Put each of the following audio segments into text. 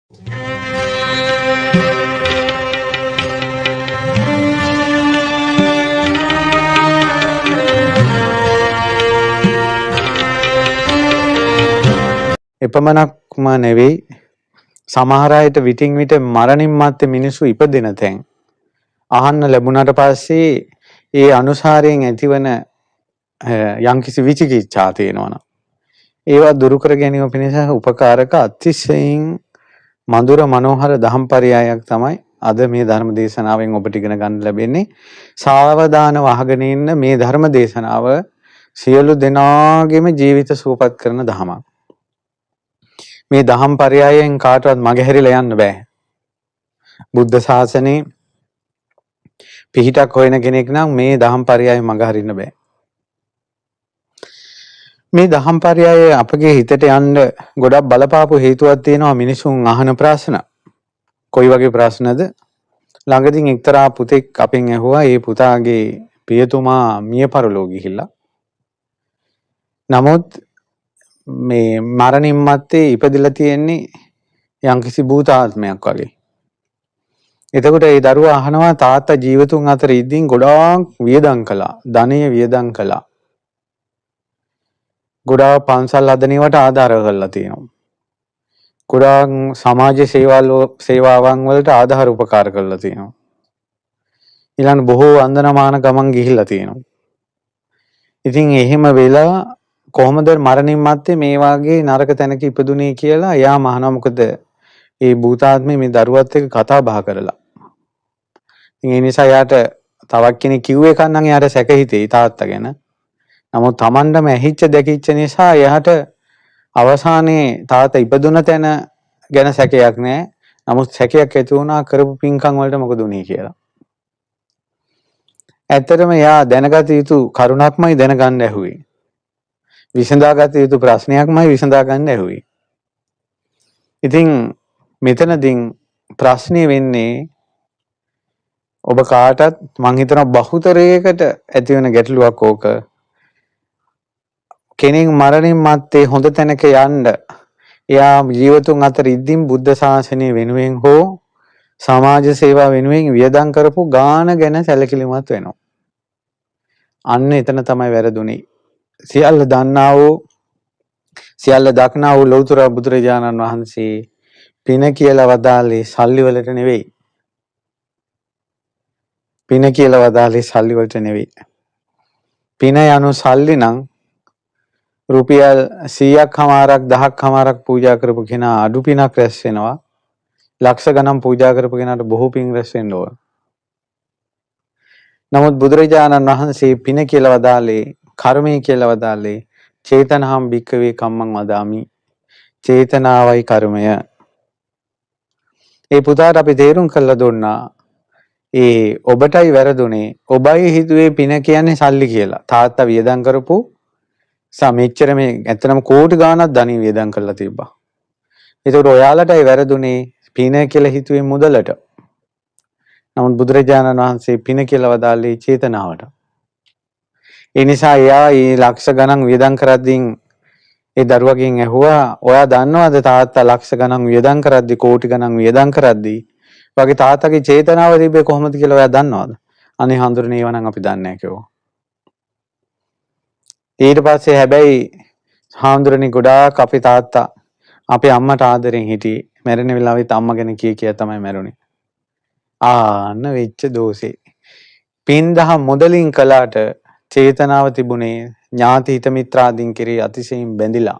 එපමණක්ම නෙවෙයි සමහර අයට විටින් විට මරණින් මත්තේ මිනිසු ඉපදෙන තැන් අහන්න ලැබුණාට පස්සේ ඒ අනුසාරයෙන් ඇතිවන යම්කිසි විචිකිච්ඡා තියෙනවනම් ඒවා දුරු කර ගැනීම පිණිස උපකාරක අතිශයින් මధుර මනෝහර දහම්පරයයක් තමයි අද මේ ධර්ම දේශනාවෙන් ඔබට ඉගෙන ගන්න ලැබෙන්නේ. සාවධානව අහගෙන ඉන්න මේ ධර්ම දේශනාව සියලු දෙනාගේම ජීවිත සුවපත් කරන ධමයක්. මේ දහම්පරයයෙන් කාටවත් මගහැරිලා යන්න බෑ. බුද්ධ ශාසනයේ පිහිටක් හොයන කෙනෙක් නම් මේ දහම්පරයයෙන් මගහරින්න බෑ. මේ දහම්පරයය අපගේ හිතට යන්න ගොඩක් බලපාපු හේතුවක් තියෙනවා. මිනිසුන් අහන ප්‍රශ්න. කොයි වගේ ප්‍රශ්නද? ළඟදීන් එක්තරා පුතෙක් අපෙන් ඇහුවා ඒ පුතාගේ පියතුමා මිය පරලෝ ගිහිල්ලා. නමුත් මේ මරණින් මත්තේ ඉපදිලා තියෙන්නේ යම්කිසි භූතාත්මයක් වගේ. එතකොට ඒ දරුවා අහනවා තාත්තා ජීවතුන් අතර ඉඳින් ගොඩාක් වියදම් කළා. ධනය වියදම් කළා. ගොඩාක් පන්සල් හදනවට ආධාර කරලා තියෙනවා. ගොඩාක් සමාජ සේවාවන් වලට ආධාර උපකාර කරලා තියෙනවා. ඊළඟ බොහෝ වන්දනමාන ගමන් ගිහිල්ලා තියෙනවා. ඉතින් එහෙම වෙලා කොහොමද මරණින් මත්තේ මේ වාගේ නරක තැනක ඉපදුනේ කියලා එයා මහනවා. මොකද ඒ භූතාත්මේ මේ දරුවත් එක්ක කතා බහ කරලා. ඉතින් ඒ නිසා යාට තවක් කෙනෙක් කිව්වේ කන්නම් යාට සැක හිතේ තාත්තා ගැන. නමුත් Tamandම ඇහිච්ච දැකිච්ච නිසා එයාට අවසානයේ තාත්තා ඉපදුන තැන ගැන සැකයක් නැහැ. නමුත් සැකයක් ඇති වුණා කරපු පින්කම් වලට මොකද උනේ කියලා. ඇත්තටම එයා දැනගත යුතු කරුණක්මයි දැනගන්න ඇහුවේ. විසඳාගත යුතු ප්‍රශ්නයක්මයි විසඳා ගන්න ඇහුවේ. ඉතින් මෙතනදී ප්‍රශ්නේ වෙන්නේ ඔබ කාටත් මං හිතනවා බහුතරයකට ඇති වෙන ගැටලුවක් ඕක. කෙනෙක් මරණින් මත්තේ හොඳ තැනක යන්න එයා ජීවතුන් අතර ඉද්දින් බුද්ධ ශාසනය වෙනුවෙන් හෝ සමාජ සේවා වෙනුවෙන් වියදම් කරපු ගාන ගැන සැලකිලිමත් වෙනවා. අන්න එතන තමයි වැරදුනේ. සියල්ල දන්නා වූ සියල්ල දක්නා වූ ලෞතර බුදුරජාණන් වහන්සේ පින කියලා වදාළේ සල්ලි වලට නෙවෙයි. පින කියලා වදාළේ සල්ලි වලට නෙවෙයි. පින යනු සල්ලි නම් රුපියල් 100ක් හමාරක් 10ක් හමාරක් පූජා කරපු කෙනා අඩු පිනක් රැස් වෙනවා. ලක්ෂ ගණන් පූජා කරපු කෙනාට බොහෝ පින් රැස් වෙන්න ඕන. නමුත් බුදුරජාණන් වහන්සේ පින කියලා වදාළේ කර්මය කියලා වදාළේ චේතනහම් භික්කවේ කම්මං වදාමි. චේතනාවයි කර්මය. ඒ පුතාට අපි තේරුම් කරලා දුන්නා ඒ ඔබටයි වැරදුනේ. ඔබයි හිතුවේ පින කියන්නේ සල්ලි කියලා. තාත්තා වියදම් කරපු මෙච්චර මේ ඇත්තටම කෝටි ගාණක් ධනෙ වියදම් කරලා තිබ්බා. ඒකට ඔයාලටයි වැරදුනේ පින කියලා හිතුවේ මුදලට. නමුත් බුදුරජාණන් වහන්සේ පින කියලා වදාළේ චේතනාවට. ඒ නිසා එයා මේ ලක්ෂ ගණන් වියදම් කරද්දී ඒ දරුවගෙන් ඇහුවා ඔයා දන්නවද තාත්තා ලක්ෂ ගණන් වියදම් කරද්දී කෝටි ගණන් වියදම් කරද්දී වගේ තාත්තගේ චේතනාව තිබ්බේ කොහොමද කියලා ඔයා දන්නවද? අනේ හඳුරන්නේ ඒව නම් අපි දන්නේ නැහැ කිව්වා. ඊට පස්සේ හැබැයි හාමුදුරනේ ගොඩාක් අපේ තාත්තා අපේ අම්මට ආදරෙන් හිටියේ. මැරෙන වෙලාවෙත් අම්මා ගැන කිය තමයි මැරුණේ. ආන්න වෙච්ච දෝෂේ. පින් දහම් මොදලින් කළාට චේතනාව තිබුණේ ඥාති හිත මිත්‍රාදීන් කෙරෙහි අතිශයින් බැඳිලා.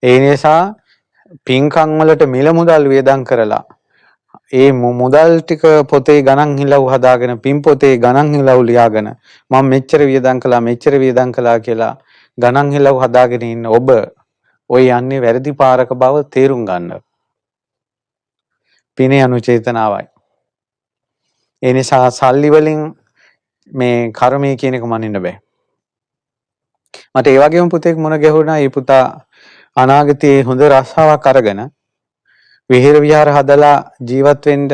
ඒ නිසා පින්කම් වලට මිල මුදල් වියදම් කරලා ඒ මුදල් ටික පොතේ ගණන් හිලව් හදාගෙන පින් පොතේ ගණන් හිලව් ලියාගෙන මම මෙච්චර වියදම් කළා කියලා ගණන් හිලව් හදාගෙන ඉන්න ඔබ ඔය යන්නේ වැරදි පාරක බව තේරුම් ගන්න. පිනේ අනුචේතනාවයි. ඒ නිසා සල්ලි වලින් මේ කර්මය කියන එක මනින්න බෑ. මට ඒ වගේම පුතෙක් මොන ගැහුණා. ඒ පුතා අනාගතයේ හොඳ රස්සාවක් අරගෙන විහෙර විහාර හදලා ජීවත් වෙන්න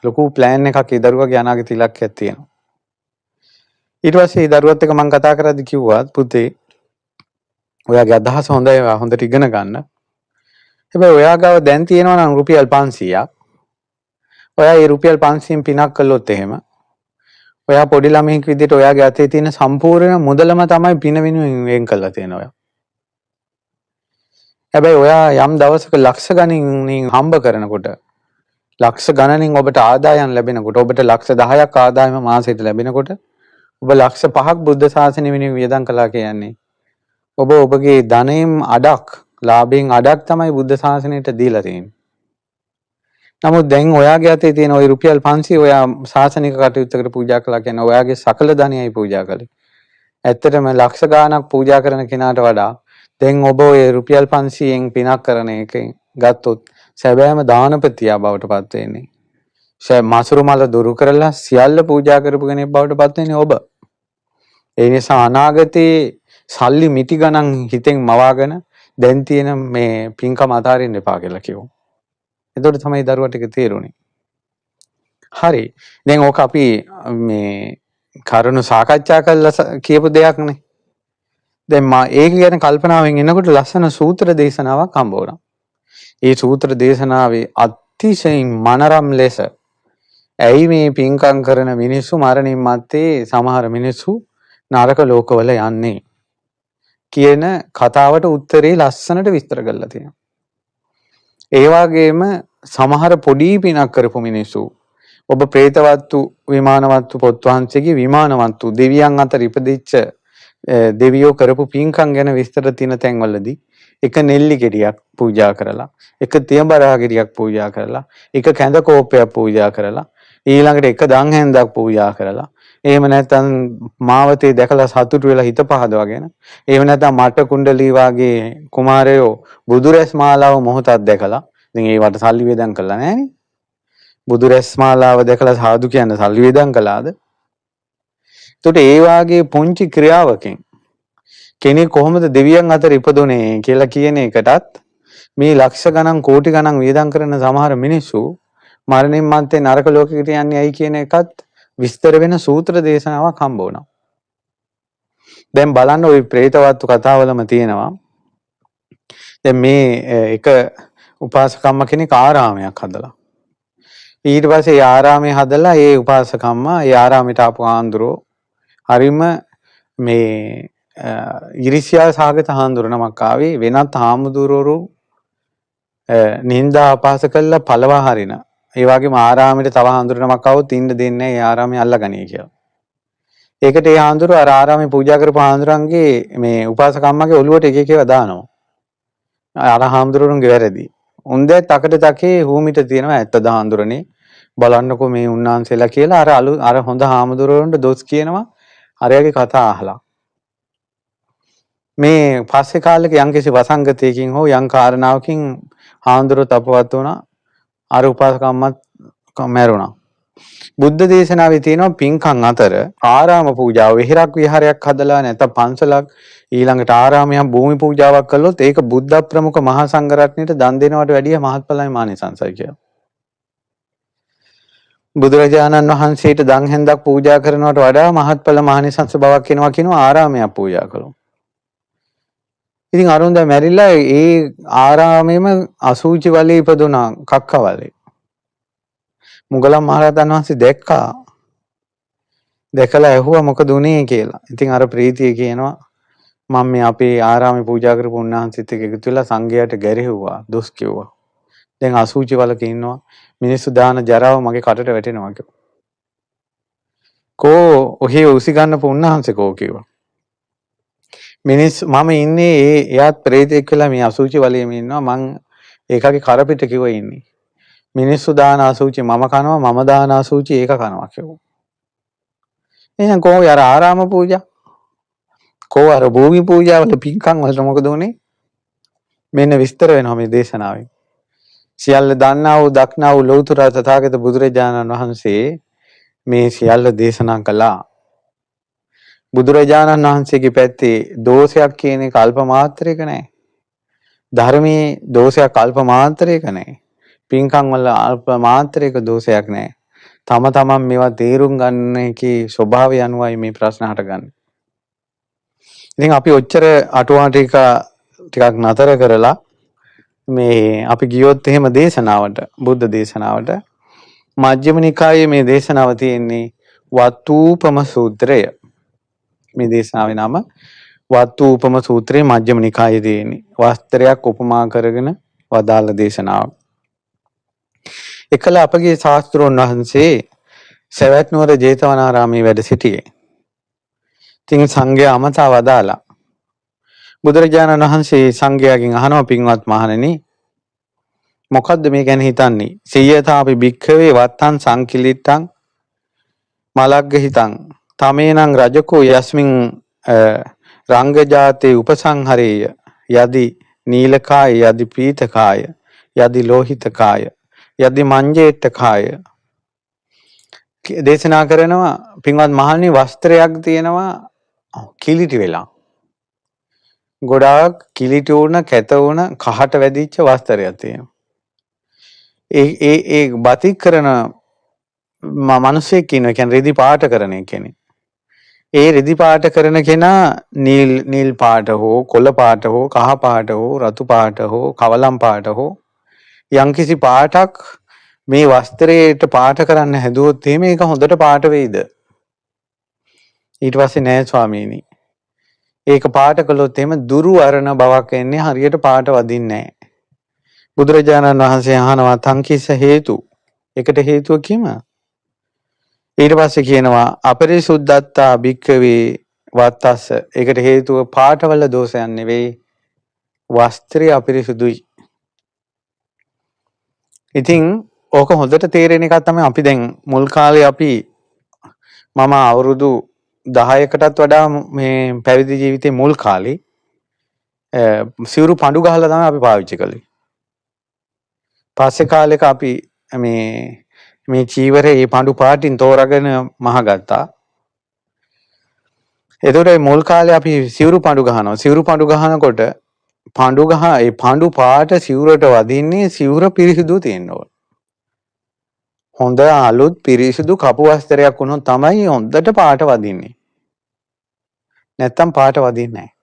ලොකු ප්ලෑන් එකක් ඒ දරුවගේ අනාගත ඉලක්කයක් තියෙනවා. ඊට පස්සේ ඒ දරුවත් එක්ක මම කතා කරද්දි කිව්වා පුතේ ඔයාගේ අදහස හොඳයි. හොඳට ඉගෙන ගන්න. හැබැයි ඔයා ගාව දැන් තියෙනවා නම් රුපියල් 500ක්. ඔයා ඒ රුපියල් 500න් පිනක් කළොත් එහෙම ඔයා පොඩි ළමයෙක් විදිහට ඔයාගේ අතේ තියෙන සම්පූර්ණ මුදලම තමයි පින වෙනුවෙන් වෙන් කරලා තියෙනවා ඔයා. හැබැයි ඔයා යම් දවසක ලක්ෂ ගණනින් හම්බ කරනකොට ලක්ෂ ගණනින් ඔබට ආදායම් ලැබෙනකොට ඔබට ලක්ෂ 10ක් ආදායම මාසෙට ලැබෙනකොට ඔබ ලක්ෂ 5ක් බුද්ධ ශාසනය වෙනුවෙන් වියදම් කළා කියන්නේ ඔබ ඔබගේ ධනයෙන් අඩක් ලාභයෙන් අඩක් තමයි බුද්ධ ශාසනයට දීලා තියෙන්නේ. නමුත් දැන් ඔයාගේ අතේ තියෙන ওই රුපියල් 500 ඔයා ශාසනික කටයුත්තකට පූජා කළා කියන්නේ ඔයාගේ සකල ධනයයි පූජා කළේ. ඇත්තටම ලක්ෂ ගාණක් පූජා කරන කෙනාට වඩා දැන් ඔබ ඔය රුපියල් 500න් පිනක් කරන එකෙන් ගත්තොත් සැබෑම දානපතියා බවට පත් වෙන්නේ. මසුරු මල දුරු කරලා සියල්ල පූජා කරපු කෙනෙක් බවට පත් වෙන්නේ ඔබ. ඒ නිසා අනාගතේ සල්ලි මිටි ගණන් හිතෙන් මවාගෙන දැන් තියෙන මේ පින්කම අතාරින්න එපා කියලා කිව්වා. එතකොට තමයි දරුවා ටික තේරුනේ. හරි. දැන් ඕක අපි මේ කරුණු සාකච්ඡා කරලා කියපු දෙයක් නේ. දැන් මා ඒක ගැන කල්පනාවෙන් ඉන්නකොට ලස්සන සූත්‍ර දේශනාවක් හම්බ වුණා. ඒ සූත්‍ර දේශනාවේ අතිශයින් මනරම් ලෙස ඇයි මේ පින්කම් කරන මිනිස්සු මරණින් මත්තේ සමහර මිනිස්සු නරක ලෝකවල යන්නේ කියන කතාවට උත්තරේ ලස්සනට විස්තර කරලා තියෙනවා. ඒ වගේම සමහර පොඩි පිනක් කරපු මිනිස්සු ඔබ പ്രേතවත්තු විමානවත්තු පොත් වහන්සේගේ විමානවත්තු දෙවියන් අතර ඉපදිච්ච දෙවියෝ කරපු පින්කම් ගැන විස්තර තියෙන තැන්වලදී එක නෙල්ලි ගෙඩියක් පූජා කරලා එක තියඹරා ගෙඩියක් පූජා කරලා එක කැඳ කෝප්පයක් පූජා කරලා ඊළඟට එක දන් හැන්දක් පූජා කරලා එහෙම නැත්නම් මාවතේ දැකලා සතුටු වෙලා හිත පහදවගෙන එහෙම නැත්නම් මට කුණ්ඩලී වාගේ කුමාරයෝ බුදුරැස් මාලාව මොහොතක් දැකලා ඉතින් ඒවට සල්ලි වේදම් කළා නෑනේ බුදුරැස් මාලාව දැකලා සාදු කියන සල්ලි වේදම් කළාද? එතකොට ඒ වාගේ පුංචි ක්‍රියාවකින් කෙනෙක් කොහොමද දෙවියන් අතර ඉපදුනේ කියලා කියන එකටත් මේ ලක්ෂ ගණන් කෝටි ගණන් වේදම් කරන සමහර මිනිස්සු මරණින් මත්තේ නරක ලෝකෙකට යන්නේ ඇයි කියන එකත් විස්තර වෙන සූත්‍ර දේශනාවක් හම්බ වුණා. දැන් බලන්න ওই പ്രേතවත්තු කතාවලම තියෙනවා. දැන් මේ එක උපාසකම්ම කෙනෙක් ආරාමයක් හදලා. ඊට පස්සේ ඒ ආරාමයේ හදලා ඒ උපාසකම්ම ඒ ආරාමයට ආපු ආන්දරෝ හරිම මේ ඉරිසියා සාගත හාමුදුර නමක් ආවේ වෙනත් හාමුදුරුවෝ නින්දා අපහාස කළා පළවා හරින. ඒ වගේම ආරාමෙට තව හාමුදුර නමක් આવොත් ඉන්න දෙන්නේ නැහැ. ඒ ආරාමේ අල්ලගනී කියලා. ඒකට ඒ හාමුදුර අර ආරාමේ පූජා කරපු හාමුදුරන්ගේ මේ උපාසකම්මගේ ඔළුවට එක එක ඒවා දානවා. අර හාමුදුරුවන්ගේ වැරදි. උන්දේ තකට තකේ හූමිට තියෙනවා ඇත්ත හාමුදුරනේ බලන්නකෝ මේ උන්නාන්සෙලා කියලා අර හොඳ හාමුදුරුවන්ට දොස් කියනවා අරයාගේ කතා අහලා. මේ පස්සේ කාලෙක යම්කිසි වසංගතයකින් හෝ යම් කාරණාවකින් හාමුදුරුවෝ තපවත් වුණා. අර උපාසකම්මත් මැරුණා. බුද්ධ දේශනාවේ තියෙනවා පින්කම් අතර ආරාම පූජාව විහෙරක් විහාරයක් හදලා නැත්නම් පන්සලක් ඊළඟට ආරාමයක් භූමි පූජාවක් කළොත් ඒක බුද්ධ ප්‍රමුඛ මහා සංඝරත්නයට දන් දෙනවට වැඩිය මහත්ඵලයි මානිසංසයි කියලා. බුදුරජාණන් වහන්සේට දන් හැන්දක් පූජා කරනවට වඩා මහත්ඵල මානිසංස බවක් වෙනවා කියනවා ආරාමයක් පූජා කළොත්. ඉතින් අරුන්දා මැරිලා ඒ ආරාමෙම අසූචි වලේ ඉපදුනා කක්ක වලේ. මුගලන් මහරහතන් වහන්සේ දැක්කා. දැකලා ඇහුවා මොකද උනේ කියලා. ඉතින් අර ප්‍රීතිය කියනවා මම මේ අපේ ආරාමේ පූජා කරපු උන්වහන්සේත් එක්ක එකතු වෙලා සංඝයාට ගැරෙව්වා, දොස් කිව්වා. දැන් අසූචි වලක ඉන්නවා. මිනිස්සු දාන ජරාව මගේ කටට වැටෙනවා කිව්වා. කෝ ඔහේ උසි ගන්නපු උන්වහන්සේ කෝ කිව්වා. මම ඉන්නේ එයාත් ප්‍රේතෙක් වෙලා මේ අසූචි වලේම ඉන්නවා. මං ඒකගේ කරපිට කිව්ව ඉන්නේ. මිනිස්සු දාන අසූචි මම කනවා, මම දාන අසූචි ඒක කනවා කිව්වා. එහෙනම් කොහොම අර ආරාම පූජා? කොහොම අර භූමි පූජා වල පින්කම් වලට මොකද උනේ? මෙන්න විස්තර වෙනවා මේ දේශනාවේ. සියල්ල දන්නා වූ දක්නා වූ ලෞතර තථාගත බුදුරජාණන් වහන්සේ මේ සියල්ල දේශනා කළා. බුදුරජාණන් වහන්සේගේ පැත්තේ දෝෂයක් කියන එක අල්ප මාත්‍රයක නැහැ. ධර්මයේ දෝෂයක් අල්ප මාත්‍රයක නැහැ. පින්කම් වල අල්ප මාත්‍රයක දෝෂයක් නැහැ. තම තමන් මේවා තේරුම් ගන්න එකේ ස්වභාවය අනුවයි මේ ප්‍රශ්න හටගන්නේ. ඉතින් අපි ඔච්චර අටුවා ටිකක් නතර කරලා මේ අපි ගියොත් එහෙම දේශනාවට බුද්ධ දේශනාවට මජ්ක්‍ධිම නිකායේ මේ දේශනාව තියෙන්නේ වත්ූපම සූත්‍රය. මේ දේශනාවේ නම වත්ූපම සූත්‍රයේ මජ්ක්‍ධිම නිකායේ තියෙන්නේ. වස්ත්‍රයක් උපමා කරගෙන වදාළ දේශනාව. එකල අපගේ ශාස්ත්‍රෝන් වහන්සේ සවැත් නුවර ජේතවනාරාමයේ වැඩ සිටියේ. ඉතින් සංඝයා අමතා වදාලා බුදුරජාණන් වහන්සේ සංඝයාගෙන් අහනවා පින්වත් මහණෙනි මොකද්ද මේ ගැන හිතන්නේ? සියයතාපි භික්ඛවේ වත්තං සංකිලිට්ඨං මලග්ග හිතං තමේනං රජකෝ යස්මින් රංගජාතේ උපසංහරේය යදි නීලකාය යදි පීතකාය යදි ලෝහිතකාය යදි මංජේට්ඨකාය දේශනා කරනවා පින්වත් මහණනි වස්ත්‍රයක් තියෙනවා කිලිටි වෙලා ගොඩාක් කිලිටි වුණ කැත වුණ කහට වැදිච්ච වස්ත්‍රයක් තියෙනවා. ඒ බතික් කරන මිනිසෙක් ඉන්නවා කියන්නේ රෙදි පාට කරන කෙනෙක්. ඒ රෙදි පාට කරන කෙනා නිල් පාට හෝ කොළ පාට හෝ කහ පාට හෝ රතු පාට හෝ කවලම් පාට හෝ යම්කිසි පාටක් මේ වස්ත්‍රයට පාට කරන්න හැදුවොත් එහෙම ඒක හොඳට පාට වෙයිද? ඊට පස්සේ නෑ ස්වාමීනි. ඒක පාට කළොත් එහෙම දුරු අරණ බවක් එන්නේ හරියට පාට වදින්නේ නෑ. බුදුරජාණන් වහන්සේ අහනවා තංකිස හේතු. ඒකට හේතුව කිම? ඊට පස්සේ කියනවා අපරිසුද්ධත්තා භික්ඛවේ වත්තස්ස. ඒකට හේතුව පාටවල දෝෂයන් නෙවෙයි වස්ත්‍රය අපිරිසුදුයි. ඉතින් ඕක හොඳට තේරෙන එකක් තමයි අපි දැන් මුල් කාලේ අපි මම අවුරුදු 10කටත් වඩා මේ පැවිදි ජීවිතේ මුල් කාලේ සිවුරු පඳු ගහලා තමයි අපි පාවිච්චි කළේ. පස්සේ කාලෙක අපි මේ චීවරේ මේ පඳු පාටින් තෝරාගෙන මහගත්තා. එතකොට මුල් කාලේ අපි සිවුරු පඳු ගහනවා. සිවුරු පඳු ගහනකොට ඒ පඳු පාට සිවුරට වදින්නේ සිවුර පිරිසිදු තියෙන්න ඕන. හොඳ අලුත් පිරිසිදු කපු වස්ත්‍රයක් වුණොත් තමයි හොඳට පාට වදින්නේ. නැත්තම් පාට වදින්නේ නැහැ.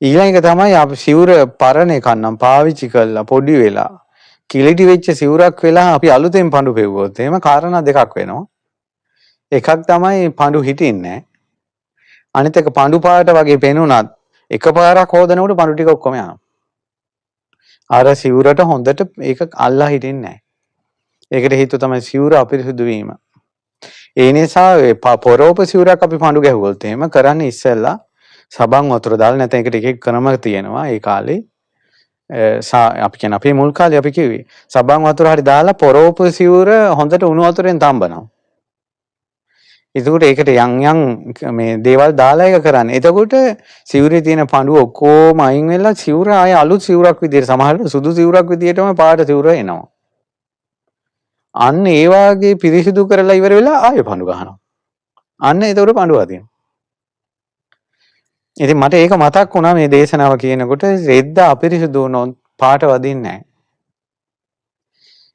ඊළඟ තමයි අපි සිවුර පරණ එකක් නම් පාවිච්චි කළා පොඩි වෙලා කිලිටි වෙච්ච සිවුරක් වෙලා අපි අලුතෙන් පඳු පෙව්වොත් එහෙම කාරණා දෙකක් වෙනවා. එකක් තමයි පඳු හිටින්නේ නැහැ. අනිත් එක පඳු පාට වගේ පෙනුනත් එකපාරක් හොදනකොට පඳු ටික ඔක්කොම යනවා. අර සිවුරට හොඳට ඒක අල්ලා හිටින්නේ නැහැ. ඒකට හේතුව තමයි සිවුර අපිරිසුදු වීම. ඒ නිසා පොරෝප සිවුරක් අපි පඳු ගැහුවොත් එහෙම කරන්නේ ඉස්සෙල්ලා සබන් වතුර දාලා නැත්නම් ඒකට එක ක්‍රම තියෙනවා. ඒ කාලේ අපි කියන අපේ මුල් කාලේ අපි කිව්වේ සබන් වතුර හරි දාලා පොරෝප සිවුර හොඳට උණු වතුරෙන් තඹනවා. එතකොට ඒකට යම් මේ දේවල් දාලා ඒක කරන්නේ. එතකොට සිවුරේ තියෙන පඳු ඔක්කොම අයින් වෙලා සිවුර ආයේ අලුත් සිවුරක් විදියට සමහරවිට සුදු සිවුරක් විදියටම පාට සිවුර එනවා. අන්න ඒ වාගේ පිරිසිදු කරලා ඉවර වෙලා ආයෙ පඳු ගහනවා. අන්න එතකොට පඳු වදිනවා. ඉතින් මට ඒක මතක් වුණා මේ දේශනාව කියනකොට රෙද්ද අපිරිසිදු වුණොත් පාට වදින්නේ නැහැ.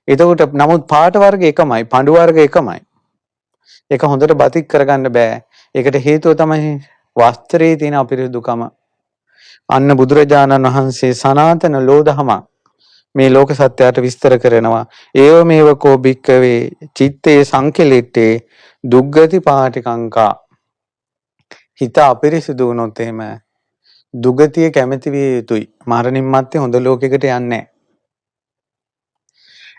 එතකොට නමුත් පාට වර්ග එකමයි, පඳු වර්ග එකමයි. ඒක හොඳට බතික් කරගන්න බෑ. ඒකට හේතුව තමයි වස්ත්‍රයේ තියෙන අපිරිසිදුකම. අන්න බුදුරජාණන් වහන්සේ සනාතන ලෝධහම මේ ලෝක සත්‍යයට විස්තර කරනවා. ඒව මේව කෝ භික්කවේ චිත්තේ සංකලිට්ඨේ දුග්ගති පාටිකංකා. හිත අපිරිසිදු වුණොත් එහෙම දුගතිය කැමැති විය යුතුයි. මරණින් මත්තේ හොඳ ලෝකයකට යන්නේ නැහැ.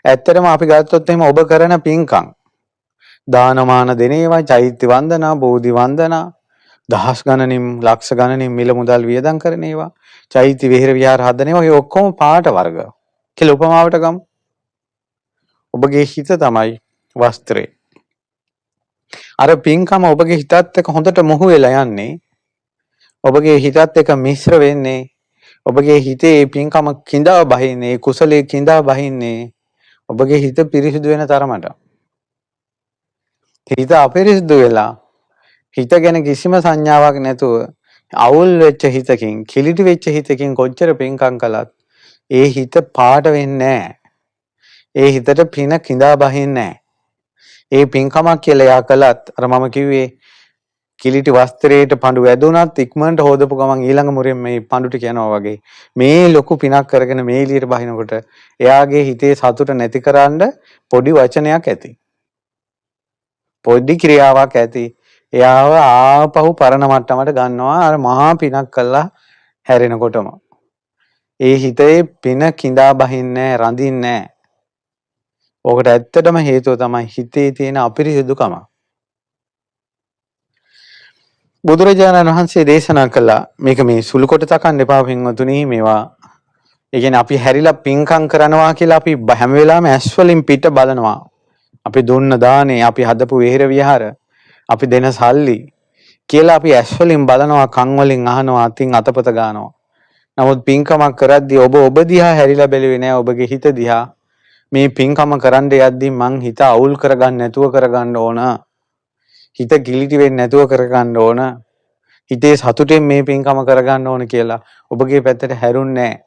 ඇත්තටම අපි ගත්තොත් එහෙම ඔබ කරන පින්කම් දානමාන දෙන ඒවා, චෛත්‍ය වන්දනා, බෝධි වන්දනා, දහස් ගණනින් ලක්ෂ ගණනින් මිල මුදල් වියදම් කරන ඒවා, චෛත්‍ය විහෙර විහාර හදන ඒවා, ඒ ඔක්කොම පාට වර්ග. කියලා උපමාවට ගමු. ඔබගේ හිත තමයි වස්ත්‍රය. අර පින්කම ඔබගේ හිතත් එක්ක හොඳට මොහු වෙලා යන්නේ. ඔබගේ හිතත් එක්ක මිශ්‍ර වෙන්නේ. ඔබගේ හිතේ පින්කම කිඳා බහින්නේ, කුසලයේ කිඳා බහින්නේ. ඔබගේ හිත පිරිසිදු වෙන තරමට. හිත අපිරිසිදු වෙලා හිත ගැන කිසිම සංඥාවක් නැතුව අවුල් වෙච්ච හිතකින්, කිලිටි වෙච්ච හිතකින් කොච්චර පින්කම් කළත් ඒ හිත පාට වෙන්නේ නැහැ. ඒ හිතට පින කිඳා බහින්නේ නැහැ. ඒ පින්කමක් කියලා යා කළත් අර මම කිව්වේ කිලිටි වස්ත්‍රයට පඳු වැදුනත් ඉක්මනට හොදපු ගමන් ඊළඟ මුරෙන් මේ පඳු ටික යනවා වගේ මේ ලොකු පිනක් කරගෙන මේ එළියට බහිනකොට එයාගේ හිතේ සතුට නැතිකරන්න පොඩි වචනයක් ඇති. පොඩි ක්‍රියාවක් ඇති. එයාව ආපහු පරණ මට්ටමට ගන්නවා අර මහා පිනක් කළා හැරෙනකොටම. ඒ හිතේ පින කිඳා බහින්නේ රඳින්නේ නැහැ. ඔකට ඇත්තටම හේතුව තමයි හිතේ තියෙන අපිරිසුදුකම. බුදුරජාණන් වහන්සේ දේශනා කළා මේක මේ සුළු කොට තකන්න එපා පින්වතුනි මේවා. ඒ කියන්නේ අපි හැරිලා පින්කම් කරනවා කියලා අපි හැම වෙලාවෙම ඇස් වලින් පිට බලනවා. අපි දුන්න දානේ, අපි හදපු විහෙර විහාර, අපි දෙන සල්ලි කියලා අපි ඇස් වලින් බලනවා, කන් වලින් අහනවා, අතින් අතපත ගන්නවා. නමුත් පින්කමක් කරද්දී ඔබ දිහා හැරිලා බැලුවේ නෑ ඔබගේ හිත දිහා. මේ පින්කම කරන්න යද්දී මං හිත අවුල් කරගන්න නැතුව කරගන්න ඕන. හිත ගිලිටි වෙන්නේ නැතුව කරගන්න ඕන. හිතේ සතුටෙන් මේ පින්කම කරගන්න ඕන කියලා ඔබගේ පැත්තට හැරුන්නේ නැහැ.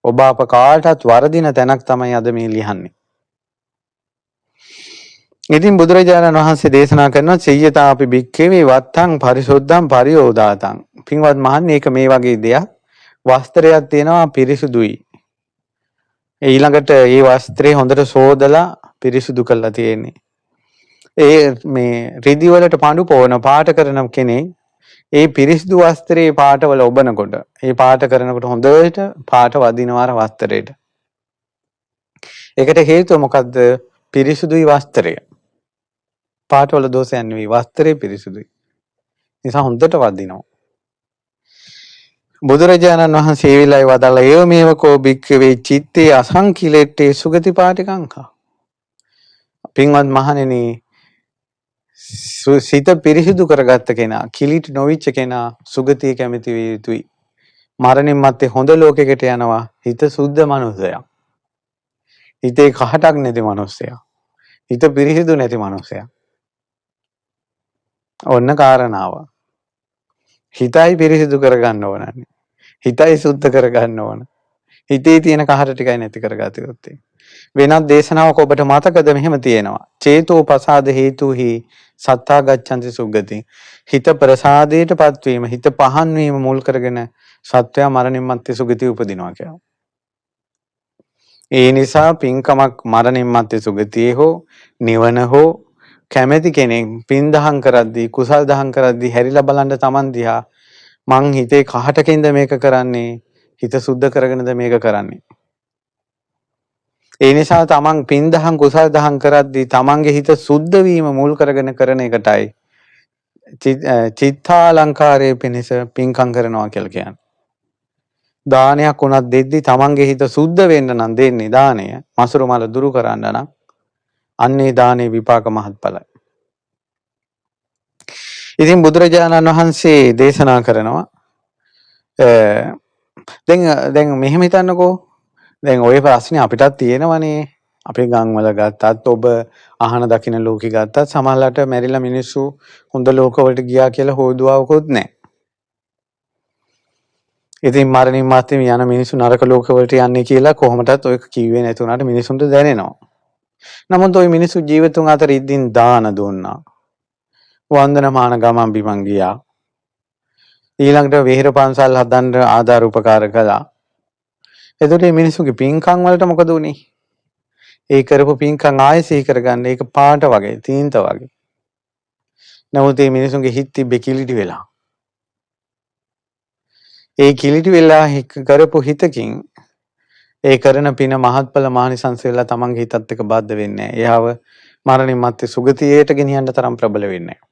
ඔබ අප කාටවත් වරදින තැනක් තමයි අද මේ ලියන්නේ. ඉතින් බුදුරජාණන් වහන්සේ දේශනා කරනවා සියයතා අපි භික්ඛවේ වත්තං පරිසුද්ධං පරියෝදාතං. පින්වත් මහන්නේ ඒක මේ වගේ දෙයක්. වස්ත්‍රයක් තියෙනවා පිරිසුදුයි. ඊළඟට ඒ වස්ත්‍රේ හොඳට සෝදලා පිරිසුදු කරලා තියෙන්නේ. ඒ මේ රිදි වලට පඳු පොවන පාට කරන කෙනෙක් ඒ පිරිසිදු වස්ත්‍රයේ පාටවල ඔබනකොට ඒ පාට කරනකොට හොඳට පාට වදිනවා අර වස්ත්‍රයට. ඒකට හේතුව මොකද්ද? පිරිසිදුයි වස්ත්‍රය. පාටවල දෝෂයක් නෙවෙයි වස්ත්‍රය පිරිසිදුයි. නිසා හොඳට වදිනවා. බුදුරජාණන් වහන්සේ ඒ විලයි වදාළ ඒව මේව කෝ භික්ඛවේ චිත්තේ අසංකිලෙට්ටේ සුගති පාටිකංකා. පින්වත් මහණෙනි සිත පිරිසිදු කරගත්ත කෙනා, කිලිටි නොවිච්ච කෙනා සුගතිය කැමති විය යුතුයි. මරණින් මත්තේ හොඳ ලෝකයකට යනවා හිත සුද්ධ මනුස්සයා. හිතේ කහටක් නැති මනුස්සයා. හිත පිරිසිදු නැති මනුස්සයා. ඔන්න කාරණාව. හිතයි පිරිසිදු කරගන්න ඕනන්නේ. හිතයි සුද්ධ කරගන්න ඕන. හිතේ තියෙන කහට ටිකයි නැති කරගත යුත්තේ. වෙනත් දේශනාවක ඔබට මතකද මෙහෙම තියෙනවා. චේතෝ පසාද හේතුහි සත්තා ගච්ඡanti සුගති. හිත ප්‍රසාදයටපත් වීම, හිත පහන් වීම මුල් කරගෙන සත්වයා මරණින් මත්තේ සුගතිය උපදිනවා කියලා. ඒ නිසා පින්කමක් මරණින් මත්තේ සුගතියේ හෝ නිවන හෝ කැමැති කෙනෙක් පින් දහම් කරද්දී, කුසල් දහම් කරද්දී හැරිලා බලන්න Taman දිහා මං හිතේ කහටකින්ද මේක කරන්නේ, හිත සුද්ධ කරගෙනද මේක කරන්නේ. ඒ නිසා තමන් පින් දහම් කුසල් දහම් කරද්දී තමන්ගේ හිත සුද්ධ වීම මුල් කරගෙන කරන එකටයි චිත්තාලංකාරයේ පිණිස පින්කම් කරනවා කියලා කියන්නේ. දානයක් උනත් දෙද්දි තමන්ගේ හිත සුද්ධ වෙන්න නම් දෙන්නේ දාණය. මසුරු මල දුරු කරන්න නම් අන්නේ දානේ විපාක මහත්ඵලයි. ඉතින් බුදුරජාණන් වහන්සේ දේශනා කරනවා දැන් මෙහෙම හිතන්නකෝ. දැන් ওই ප්‍රශ්නේ අපිටත් තියෙනවනේ. අපේ ගම් වල ගත්තත් ඔබ අහන දකින්න ලෝකෙ ගත්තත් සමහරලාට මැරිලා මිනිස්සු හොඳ ලෝකවලට ගියා කියලා හොදුවාවකුත් නැහැ. ඉතින් මරණින් මත්තේ යන මිනිස්සු නරක ලෝකවලට යන්නේ කියලා කොහොමදත් ඔය කිව්වේ නැති උනාට මිනිසුන්ට දැනෙනවා. නමුත් ওই මිනිස්සු ජීවිතුන් අතර ඉදින් දාන දුන්නා. වන්දනමාන ගමන් බිමන් ගියා. ඊළඟට විහෙර පන්සල් හදන්න ආධාර උපකාර කළා. එතකොට මේ මිනිස්සුගේ පින්කම් වලට මොකද උනේ? ඒ කරපු පින්කම් ආයෙ සිහි කරගන්න ඒක පාට වගේ, තීන්ත වගේ. නමුත් මේ මිනිස්සුගේ හිත තිබ්බේ කිලිටි වෙලා. ඒ කිලිටි වෙලා කරපු හිතකින් ඒ කරන පින මහත්ඵල මානිසංස වෙලා තමන්ගේ හිතත් එක්ක බද්ධ වෙන්නේ නැහැ. එයාව මරණින් මත්තේ සුගතියට ගෙනියන්න තරම් ප්‍රබල වෙන්නේ නැහැ.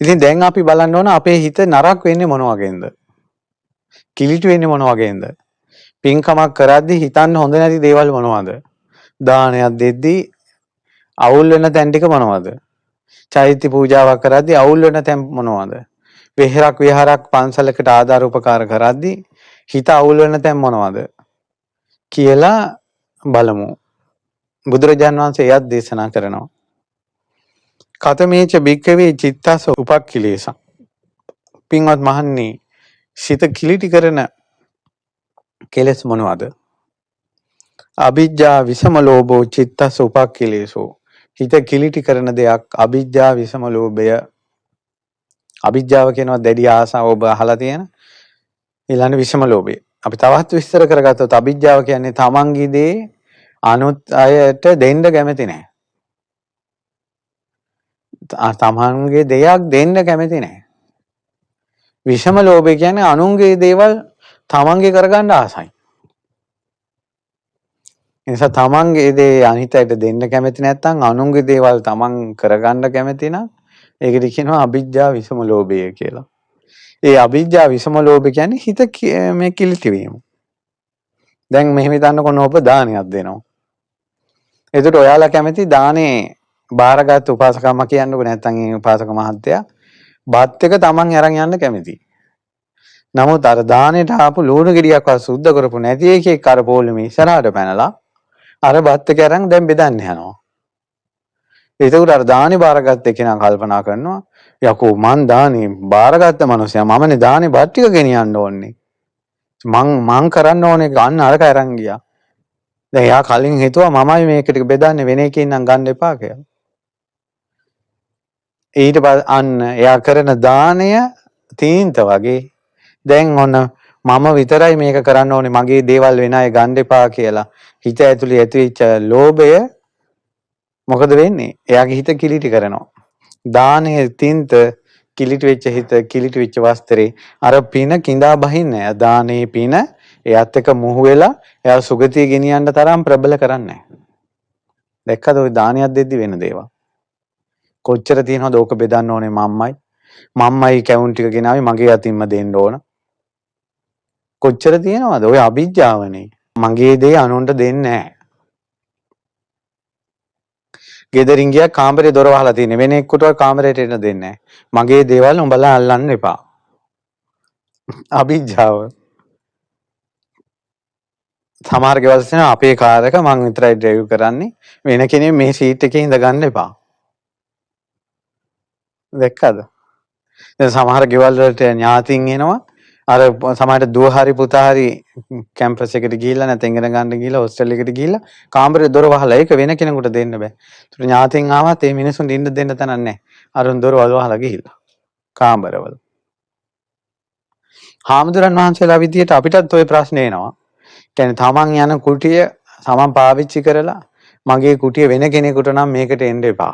ඉතින් දැන් අපි බලන්න ඕන අපේ හිත නරක වෙන්නේ මොන වගේන්ද? කිලිටි වෙන්නේ මොන වගේන්ද? පින්කමක් කරද්දී හිතන්න හොඳ නැති දේවල් මොනවද? දානයක් දෙද්දී අවුල් වෙන තැන් ටික මොනවද? චෛත්‍ය පූජාවක් කරද්දී අවුල් වෙන තැන් මොනවද? විහෙරක් විහාරක් පන්සලකට ආධාර උපකාර කරද්දී හිත අවුල් වෙන තැන් මොනවද? කියලා බලමු. බුදුරජාණන් වහන්සේ එයත් දේශනා කරනවා. කතමේච භික්ඛවේ චිත්තස්ස උපක්ඛිලේසං. පින්වත් මහන්නේ සිත කිලිටි කරන කෙලෙස් මොනවද? අවිජ්ජා විසම ලෝභෝ චිත්තස්ස උපක්ඛිලේසෝ. හිත කිලිටි කරන දෙයක් අවිජ්ජා විසම ලෝභය අවිජ්ජාව කියනවා දැඩි ආසාව ඔබ අහලා තියෙන. ඊළඟ විෂම ලෝභය. අපි තවත් විස්තර කරගත්තොත් අවිජ්ජාව කියන්නේ තමන්ගේ දේ අනුත් අයට දෙන්න කැමති නැහැ. තමන්ගේ දෙයක් දෙන්න කැමති නැහැ. විෂම ලෝභය කියන්නේ අනුන්ගේ දේවල් තමන්ගේ කරගන්න ආසයි. ඒ නිසා තමන්ගේ දේ අනිත් අයට දෙන්න කැමති නැත්නම් අනුන්ගේ දේවල් තමන් කරගන්න කැමති නම් ඒකට කියනවා අවිජ්ජා විෂම ලෝභය කියලා. ඒ අවිජ්ජා විෂම ලෝභය කියන්නේ හිත මේ කිලිටි වීම. දැන් මෙහෙම හිතන්නකො ඔබ දානයක් දෙනවා. එතකොට ඔයාලා කැමති දානේ බාරගත් උපාසකම්ම කියන්නකො නැත්නම් ඒ උපාසක මහත්තයා බත් එක තමන් අරන් යන්න කැමති. නමුත් අර දානෙට ආපු ලුණු ගෙඩියක්වත් සුද්ධ කරපු නැති එකෙක් අර පොල්ලේ ඉස්සරහට පැනලා අර බත් එක අරන් දැන් බෙදන්න යනවා. ඒකට අර දානේ බාරගත්ත කෙනා කල්පනා කරනවා යකෝ මං දානේ බාරගත්ත මනුස්සයා මමනේ දානේ බත් ටික ගෙනියන්න ඕනේ. මං කරන්න ඕනේ ගන්න අරක අරන් ගියා. දැන් එයා කලින් හිතුවා මමයි මේක ටික බෙදන්නේ වෙන එකකින් නම් ගන්න එපා කියලා. ඊට පස්සේ අන්න එයා කරන දාණය තීන්ත වගේ දැන් ඔන්න මම විතරයි මේක කරන්න ඕනේ මගේ දේවල් වෙන අය ගන්න එපා කියලා හිත ඇතුලේ ඇතිවෙච්ච ලෝභය මොකද වෙන්නේ? එයාගේ හිත කිලිටි කරනවා. දානයේ තින්ත කිලිටි වෙච්ච හිත කිලිටි වෙච්ච වස්ත්‍රේ අර පින කිඳා බහින්නේ. දානේ පින එයාත් එක්ක මුහු වෙලා එයා සුගතිය ගෙනියන්න තරම් ප්‍රබල කරන්නේ නැහැ. දැක්කද ওই දානියක් දෙද්දි වෙන දේවල්? කොච්චර තියෙනවද ඕක බෙදන්න ඕනේ මම්මයි කැවුම් ටික ගෙනාවේ මගේ අතින්ම දෙන්න ඕන. කොච්චර තියෙනවද? ඔය අවිජ්ජාවනේ. මගේ දේ අනුන්ට දෙන්නේ නැහැ. ගෙදරින් ගියා කාමරේ දොර වහලා තියෙන්නේ. වෙන එක්කටවත් කාමරේට එන්න දෙන්නේ නැහැ. මගේ දේවල් උඹලා අල්ලන්න එපා. අවිජ්ජාව. සමහර ගෙවල් තියෙනවා අපේ කාර් එක මං විතරයි ඩ්‍රයිව් කරන්නේ. වෙන කෙනෙක් මේ සීට් එකේ ඉඳ ගන්න එපා. දැක්කද? දැන් සමහර ගෙවල් වලට ඥාතින් එනවා. අර සමහරට දුව හරි පුතා හරි කැම්පස් එකට ගිහිල්ලා නැත්නම් ඉගෙන ගන්න ගිහිල්ලා හොස්ටල් එකට ගිහිල්ලා කාමරේ දොර වහලා ඒක වෙන කෙනෙකුට දෙන්න බෑ. ඒතර ඥාතින් ආවත් මේ මිනිස්සුන්ට ඉන්න දෙන්න තැනක් නැහැ. අරුන් දොර වහලා ගිහිල්ලා කාමරවල. හාමුදුරන් වහන්සේලා විදියට අපිටත් ওই ප්‍රශ්නේ එනවා. කියන්නේ තමන් යන කුටිය තමන් පාවිච්චි කරලා මගේ කුටිය වෙන කෙනෙකුට නම් මේකට එන්න එපා.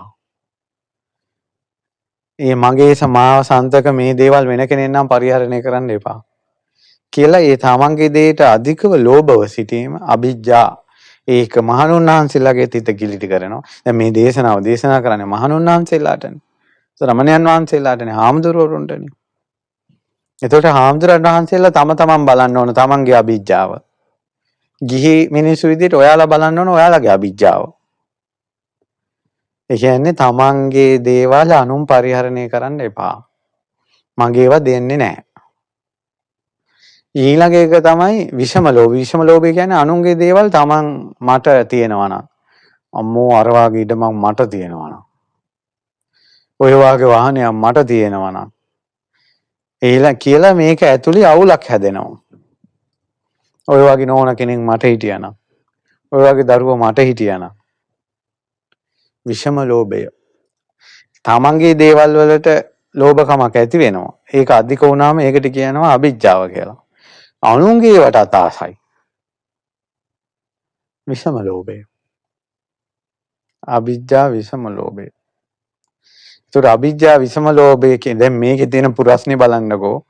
මගේ සමාව සන්තක මේ දේවල් වෙන කෙනෙක් නම් පරිහරණය කරන්න එපා. කියලා ඒ තමන්ගේ දේට අධිකව ලෝභව සිටීම අවිජ්ජා. ඒක මහණුන් වහන්සේලාගේ තිත කිලිටි කරනවා. දැන් මේ දේශනාව දේශනා කරන්නේ මහණුන් වහන්සේලාටනේ. රමණයන් වහන්සේලාටනේ හාමුදුරුවරුන්ටනේ. එතකොට හාමුදුරන් වහන්සේලා තම තමන් බලන්න ඕන තමන්ගේ අවිජ්ජාව. ගිහි මිනිස්සු විදිහට ඔයාලා බලන්න ඕන ඔයාලගේ අවිජ්ජාව. ඒ කියන්නේ තමන්ගේ දේවල් අනුන් පරිහරණය කරන්න එපා. මගේව දෙන්නේ නැහැ. ඊළඟ එක තමයි විෂම ලෝභය. විෂම ලෝභය කියන්නේ අනුන්ගේ දේවල් තමන් මට තියෙනවා නම් අම්මෝ අර වාගේ ඉඩමක් මට තියෙනවා නම් ඔය වාගේ වාහනයක් මට තියෙනවා නම් කියලා මේක ඇතුලේ අවුලක් හැදෙනවා. ඔය වගේ නෝන කෙනෙක් මට හිටියානම් ඔය වගේ දරුවෝ මට හිටියානම් විෂම ලෝභය. තමන්ගේ දේවල් වලට ලෝභකමක් ඇති වෙනවා. ඒක අධික වුණාම ඒකට කියනවා අවිජ්ජාව කියලා. අනුන්ගේ වටත් ආසයි. විෂම ලෝභය. අවිජ්ජා විෂම ලෝභය. ඒතර අවිජ්ජා විෂම ලෝභය කියන්නේ දැන් මේකේ තියෙන පුරස්නේ බලන්නකෝ.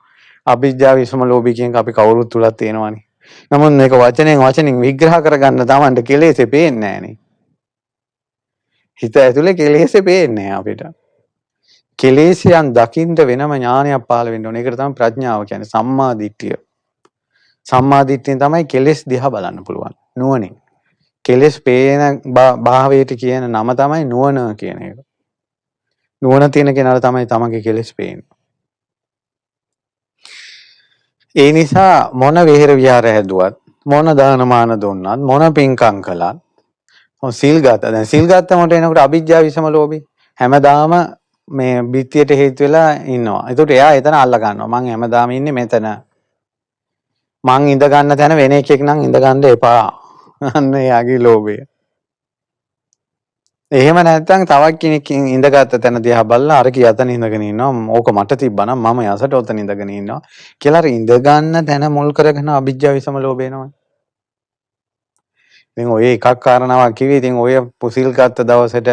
අවිජ්ජා විෂම ලෝභය කියන අපි කවුරුත් තුලක් තියෙනවානේ. නමුත් මේක වචනෙන් විග්‍රහ කරගන්න තමන්ට කෙලෙසේ පේන්නේ නැහනේ. හිත ඇතුලේ කෙලෙසේ පේන්නේ නැහැ අපිට. කෙලෙසයන් දකින්න වෙනම ඥානයක් පහළ වෙන්න ඕනේ. ඒකට තමයි ප්‍රඥාව කියන්නේ සම්මා දිට්ඨිය. සම්මා දිට්ඨියෙන් තමයි කෙලෙස් දිහා බලන්න පුළුවන්. නුවණින්. කෙලෙස් පේන භාවයට කියන නම තමයි නුවණ කියන එක. නුවණ තියෙන කෙනාට තමයි තමන්ගේ කෙලෙස් පේන්නේ. ඒ නිසා මොන විහෙර විහාර හැදුවත් මොන දානමාන දුන්නත් මොන පින්කම් කළත් සිල් ගත්තා. දැන් සිල් ගත්තමට එනකොට අවිජ්ජා විෂම ලෝභය හැමදාම මේ බිත්තියට හේතු වෙලා ඉන්නවා. ඒකට එයා එතන අල්ල ගන්නවා. මං හැමදාම ඉන්නේ මෙතන. මං ඉඳ ගන්න තැන වෙන එකෙක් නම් ඉඳ ගන්න එපා. අන්න එයාගේ ලෝභය. එහෙම නැත්නම් තවත් කෙනෙක් ඉඳගත්ත තැන දිහා බලලා අර කියතන ඉඳගෙන ඉන්නවා. ඕක මට තිබ්බනම් මම යසට ඔතන ඉඳගෙන ඉන්නවා. කියලා අර ඉඳ ගන්න තැන මුල් කරගෙන අවිජ්ජා විසම ලෝභ එනවා. ඉතින් ඔය එකක් කාරණාවක් කිව්වේ. ඉතින් ඔය පුසිල් ගත්ත දවසට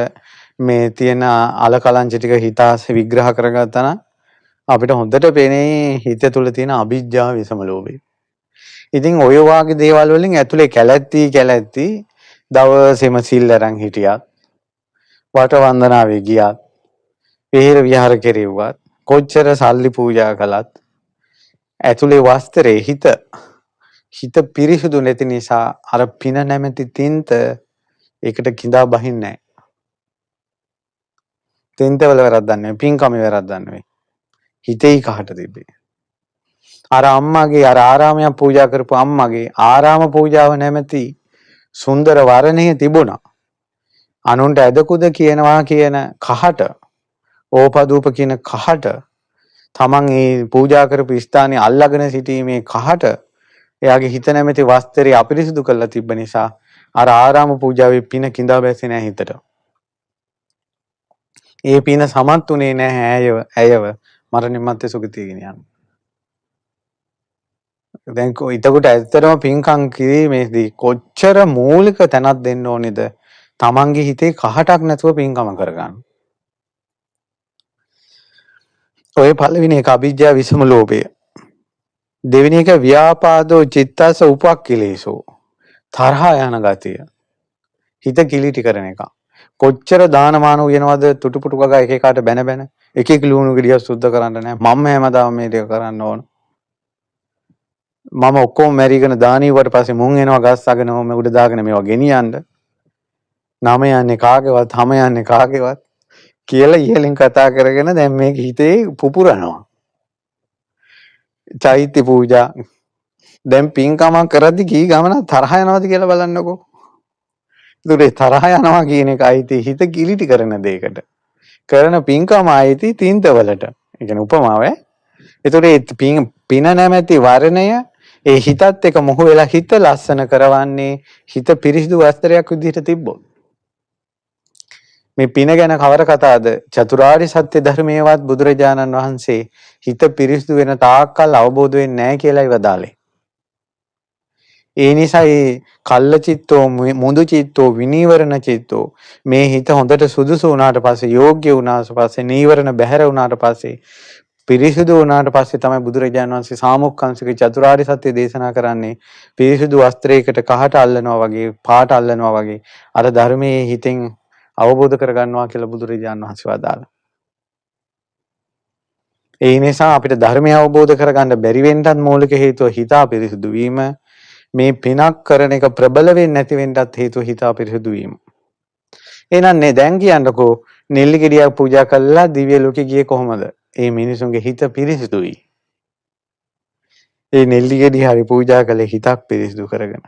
මේ තියෙන අලකලංච ටික හිතාස විග්‍රහ කරගත්තා නම් අපිට හොඳට පේනේ හිත තුළ තියෙන අවිජ්ජා විසම ලෝභය. ඉතින් ඔය වාගේ දේවල් වලින් ඇතුලේ කැලැත්ති දවසෙම සිල් අරන් හිටියත් වට වන්දනාවේ ගියත් විහෙර විහාර කෙරෙව්වත් කොච්චර සල්ලි පූජා කළත් ඇතුලේ වස්ත්‍රේ හිත පිරිසුදු නැති නිසා අර පින නැමැති තින්ත ඒකට කිඳා බහින්නේ නැහැ. තින්තවල වැරද්දක් නෙවෙයි, පින්කමේ වැරද්දක් නෙවෙයි. හිතේ කහට තිබේ. අර අම්මගේ අර ආරාමයක් පූජා කරපු අම්මගේ ආරාම පූජාව නැමැති සුන්දර වර්ණය තිබුණා. අනුන්ට ඇදකුද කියනවා කියන කහට ඕපදූප කියන කහට තමන් ඒ පූජා කරපු ස්ථානයේ අල්ලාගෙන සිටීමේ කහට එයාගේ හිත නැමැති වස්ත්‍රය අපිරිසුදු කරලා තිබ්බ නිසා අර ආරාම පූජාවේ පින කිඳා බැස්සේ නැහැ හිතට. ඒ පින සමත් උනේ නැහැ ඇයව මරණින් මත්තේ සුගතිය ගෙන යන්න. දැන් ඊටකොට ඇත්තටම පින්කම් කිරීමේදී කොච්චර මූලික තැනක් දෙන්න ඕනේද? තමන්ගේ හිතේ කහටක් නැතුව පින්කම කරගන්න. ඔය පළවෙනි එක අවිජ්ජා විසම ලෝභය. දෙවෙනි එක ව්‍යාපාදෝ චිත්තස උපක්ඛිලේසෝ. තරහා යන ගතිය. හිත කිලිටි කරන එක. කොච්චර දානමාන උයනවද තුටුපුටු ගගා එක එකාට බැන එක එක ලුණු ගෙඩියක් සුද්ධ කරන්න නැහැ. මම හැමදාම මේ ටික කරන්න ඕන. මම ඔක්කොම මැරිගෙන දානියුවට පස්සේ මුන් එනවා ගස් අගෙන මම උඩ දාගෙන මේවා ගෙනියන්න. නම යන්නේ කාගේවත්, හැම යන්නේ කාගේවත් කියලා ඉහලින් කතා කරගෙන දැන් මේක හිතේ පුපුරනවා. චෛත්‍ය පූජා දැන් පින්කමක් කරද්දි කී ගමන තරහ යනවාද කියලා බලන්නකෝ. ඒතරේ තරහ යනවා කියන එක අයිති හිත කිලිටි කරන දෙයකට. කරන පින්කම අයිති තින්තවලට. ඒ කියන්නේ උපමාව ඈ. ඒතරේ පින නැමැති වර්ණය ඒ හිතත් එක මොහු වෙලා හිත ලස්සන කරවන්නේ හිත පිරිසිදු වස්ත්‍රයක් විදිහට තිබ්බොත්. මේ පින ගැන කවර කතාවද? චතුරාර්ය සත්‍ය ධර්මයේවත් බුදුරජාණන් වහන්සේ හිත පිරිසිදු වෙන තාක්කල් අවබෝධ වෙන්නේ නැහැ කියලායි වදාළේ. ඒ නිසා මේ කල්ල චිත්තෝ මුදු චිත්තෝ විනීවරණ චිත්තෝ මේ හිත හොඳට සුදුසු වුණාට පස්සේ යෝග්‍ය වුණාට පස්සේ නීවරණ බැහැර වුණාට පස්සේ පිරිසිදු වුණාට පස්සේ තමයි බුදුරජාණන් වහන්සේ සාමුක්ඛංශික චතුරාර්ය සත්‍ය දේශනා කරන්නේ. පිරිසිදු වස්ත්‍රයකට කහට අල්ලනවා වගේ පාට අල්ලනවා වගේ අර ධර්මයේ හිතෙන් අවබෝධ කරගන්නවා කියලා බුදුරජාණන් වහන්සේ වදාළා. ඒ නිසා අපිට ධර්මය අවබෝධ කරගන්න බැරි වෙන්නත් මූලික හේතුව හිත අපිරිසිදු වීම. මේ පිනක් කරන එක ප්‍රබල වෙන්නේ නැති වෙන්නත් හේතුව හිත අපිරිසිදු වීම. එහෙනම් නේ දැන් කියන්නකෝ නෙල්ලි ගෙඩියක් පූජා කළා දිව්‍ය ලෝකෙ ගියේ කොහමද? ඒ මිනිසුන්ගේ හිත පිරිසිදුයි. ඒ නෙල්ලි ගෙඩිය හරි පූජා කළේ හිතක් පිරිසිදු කරගෙන.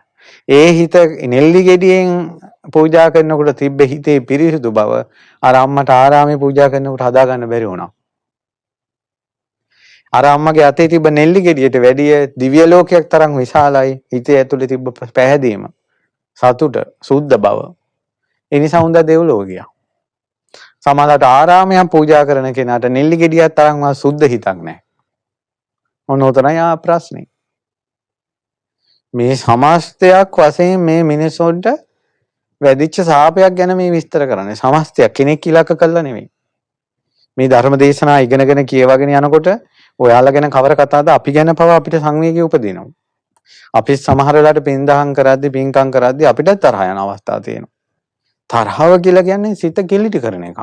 ඒ හිත නෙල්ලි ගෙඩියෙන් පූජා කරනකොට තිබ්බ හිතේ පිරිසිදු බව අර අම්මට ආරාමේ පූජා කරනකොට හදාගන්න බැරි වුණා. අර අම්මගේ අතේ තිබ්බ නෙල්ලි ගෙඩියට වැඩිය දිව්‍ය ලෝකයක් තරම් විශාලයි හිතේ ඇතුලේ තිබ්බ පැහැදීම, සතුට, සුද්ධ බව. ඒ නිසා උන්ද දෙව්ලොව ගියා. සමහරවිට ආරාමයක් පූජා කරන කෙනාට නෙල්ලි ගෙඩියක් තරම්ව සුද්ධ හිතක් නැහැ. මොන උතරයි ප්‍රශ්නේ. මේ සමස්තයක් වශයෙන් මේ මිනිසොන්ට වැදිච්ච සාපයක් ගැන මේ විස්තර කරන්නේ. සමස්තයක් කෙනෙක් ඉලක්ක කළා නෙවෙයි. මේ ධර්ම දේශනා ඉගෙනගෙන කියවගෙන යනකොට ඔයාලා ගැන කවර කතාවද අපි ගැන පව අපිට සංවේගය උපදිනවා. අපි සමහර වෙලාවට පින්දහම් කරද්දී පින්කම් කරද්දී අපිට තරහ යන අවස්ථා තියෙනවා. තරහව කියලා කියන්නේ සිත කිලිටි කරන එක.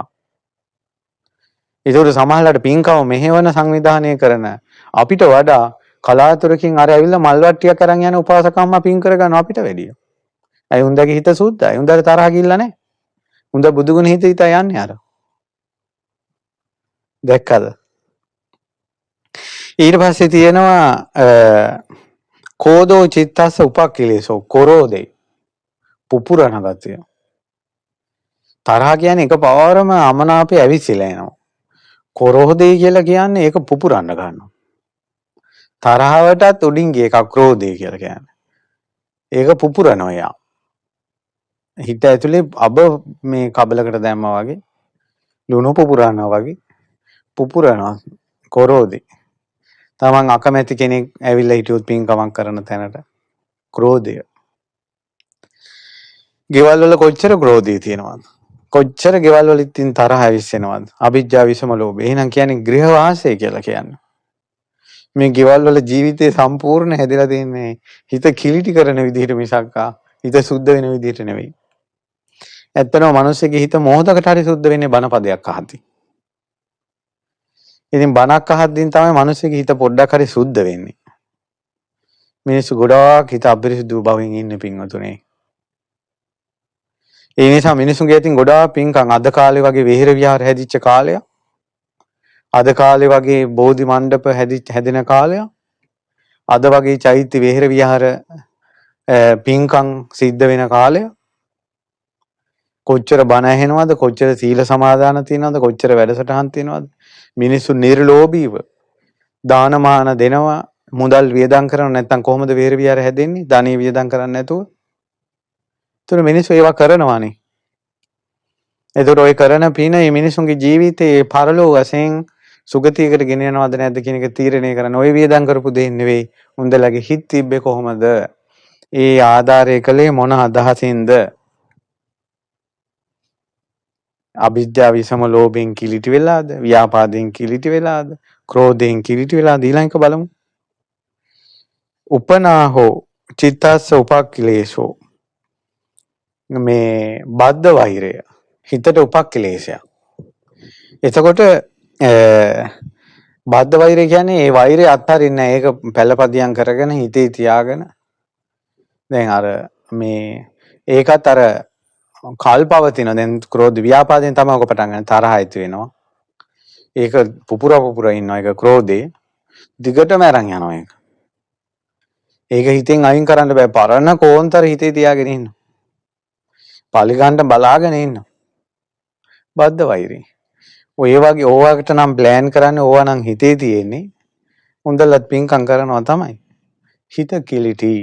ඒකට සමහරවිට පින්කම මෙහෙවන සංවිධානය කරන අපිට වඩා කලාතුරකින් අර ඇවිල්ලා මල් වට්ටියක් අරන් යන උපාසකම්ම පින් කරගන්න අපිට වැඩිය. ඇයි උන්දගේ හිත සුද්ධයි. උන්දට තරහ ගිල්ල නැහැ. උන්ද බුදුගුණ හිත යන්නේ අර. දැක්කද? ඊට පස්සේ තියෙනවා කෝදෝ චිත්තස්ස උපක්ඛිලේසෝ කොරෝදේ පුපුරන ගතිය. තරහ කියන්නේ එක පාරම අමනාපේ ඇවිස්සලා එනවා. කොරෝදේ කියලා කියන්නේ ඒක පුපුරන්න ගන්නවා. තරහවටත් උඩින් ගිය එක ක්‍රෝධය කියලා කියන්නේ. ඒක පුපුරනවා යා. හිත ඇතුලේ අබ මේ කබලකට දැම්මා වගේ ලුණු පුපුරනවා වගේ පුපුරනවා ක්‍රෝධේ. තමන් අකමැති කෙනෙක් ඇවිල්ලා හිටියොත් පින්කමක් කරන තැනට ක්‍රෝධය. ගෙවල් වල කොච්චර ක්‍රෝධය තියෙනවද? කොච්චර ගෙවල් වල ඉතින් තරහ ඇවිස්සෙනවද? අවිජ්ජා විසම ලෝභය. එහෙනම් කියන්නේ ගෘහ වාසය කියලා කියන්නේ. මේ ගෙවල් වල ජීවිතේ සම්පූර්ණ හැදිලා තින්නේ හිත කිලිටි කරන විදිහට මිසක් හිත සුද්ධ වෙන විදිහට නෙවෙයි. ඇත්තටම මිනිස්සෙගේ හිත මොහොතකට හරි සුද්ධ වෙන්නේ බණපදයක් අහද්දී. ඉතින් බණක් අහද්දීන් තමයි මිනිස්සෙගේ හිත පොඩ්ඩක් හරි සුද්ධ වෙන්නේ. මිනිස්සු ගොඩාක් හිත අපිරිසුදු බවින් ඉන්නේ පින්වතුනේ. ඒ නිසා මිනිස්සුගේ අතින් ගොඩාක් පින්කම් අද කාලේ වගේ විහෙර විහාර හැදිච්ච කාලයක්. අද කාලේ වගේ බෝධි මණ්ඩප හැදෙන කාලයක්. අද වගේ චෛත්‍ය විහෙර විහාර පින්කම් සිද්ධ වෙන කාලයක්. කොච්චර බණ ඇහෙනවද, කොච්චර සීල සමාදාන තියෙනවද, කොච්චර වැඩසටහන් තියෙනවද? මිනිස්සු නිර්ලෝභීව දානමාන දෙනවා, මුදල් වියදම් කරනවා. නැත්නම් කොහොමද විහෙර විහාර හැදෙන්නේ? ධනෙ වියදම් කරන්නේ නැතුව. ඒතර මිනිස්සු ඒවා කරනවානේ. ඒතර ඔය කරන පින මේ මිනිසුන්ගේ ජීවිතේ පරලෝ වශයෙන් සුගතියකට ගෙන යනවද නැද්ද කියන එක තීරණය කරන ඔය වියදම් කරපු දෙයක් නෙවෙයි. උන්දලගේ හිත තිබ්බේ කොහොමද? ඒ ආධාරය කලේ මොන අදහසින්ද? අවිජ්ජා විසම ලෝභයෙන් කිලිටි වෙලාද? ව්‍යාපාදයෙන් කිලිටි වෙලාද? ක්‍රෝධයෙන් කිලිටි වෙලාද? ඊළඟ බලමු. උපනාහෝ චිත්තස්ස උපක්ඛිලේශෝ. මේ බද්ධ වෛරය හිතට උපක්ඛිලේශයක්. එතකොට බද්ධ වෛරය කියන්නේ ඒ වෛරය අත්හරින්නේ නැහැ. ඒක පළපදියම් කරගෙන හිතේ තියාගෙන දැන් අර මේ ඒකත් අර කල්පවතින දැන් ක්‍රෝධ ව්‍යාපාදයෙන් තමයි ඔක පටන් ගන්න තරහ ඇති වෙනවා. ඒක පුපුර ඉන්නවා. ඒක ක්‍රෝධේ දිගටම අරන් යනවා ඒක. ඒක හිතෙන් අයින් කරන්න බෑ. පරණ කෝන්තර හිතේ තියාගෙන ඉන්න. පලිගන්න බලාගෙන ඉන්න. බද්ධ වෛරය. ඔය වගේ ඕවාකට නම් ප්ලෑන් කරන්නේ ඕවා නම් හිතේ තියෙන්නේ. උන්දලත් පින්කම් කරනවා තමයි. හිත කිලිටි.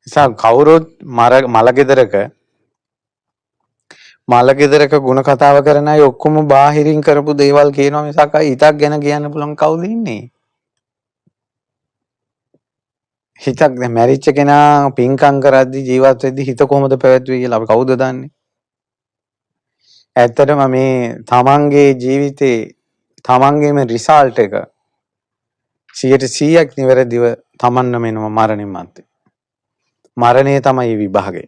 නිසා කවුරුත් මලගෙදරක ಗುಣ කතාව කරන අය ඔක්කොම බාහිරින් කරපු දේවල් කියනවා මිසක් හිතක් ගැන කියන්න පුළුවන් කවුද ඉන්නේ? හිතක් දැන් මැරිච්ච කෙනා පින්කම් කරද්දි ජීවත් වෙද්දි හිත කොහොමද පැවැත්වුවේ කියලා අපි කවුද දන්නේ? ඇත්තටම මේ තමන්ගේ ජීවිතේ තමන්ගේම රිසල්ට් එක 100% නිවැරදිව තමන්ම එනවා මරණින් මත්තේ. මරණය තමයි විභාගය.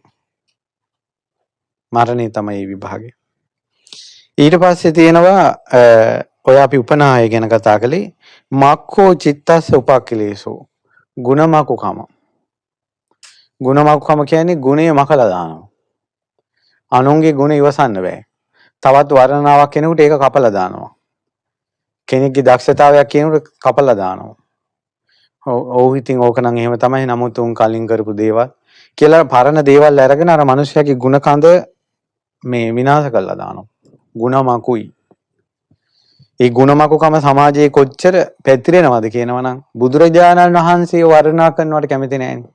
මරණය තමයි විභාගය. ඊට පස්සේ තියෙනවා ඔය අපි උපනාය ගැන කතා කළේ මක්ඛෝ චිත්තස්ස උපක්ඛිලේසෝ ගුණමකුකම. ගුණමකුකම කියන්නේ ගුණය මකලා දානවා. අනුන්ගේ ගුණ ඉවසන්න බෑ. තවත් වර්ණනාවක් කෙනෙකුට ඒක කපලා දානවා. කෙනෙක්ගේ දක්ෂතාවයක් කෙනෙකුට කපලා දානවා. ඔව් ඉතින් ඕක නම් එහෙම තමයි. නමුත් උන් කලින් කරපු දේවල් කියලා පරණ දේවල් අරගෙන අර මිනිස්යාගේ ගුණ කඳ මේ විනාශ කරලා දානවා. ගුණමකුයි. ඒ ගුණමකුකම සමාජයේ කොච්චර පැතිරෙනවද කියනවනම් බුදුරජාණන් වහන්සේ වර්ණනා කරනවට කැමති නෑනේ.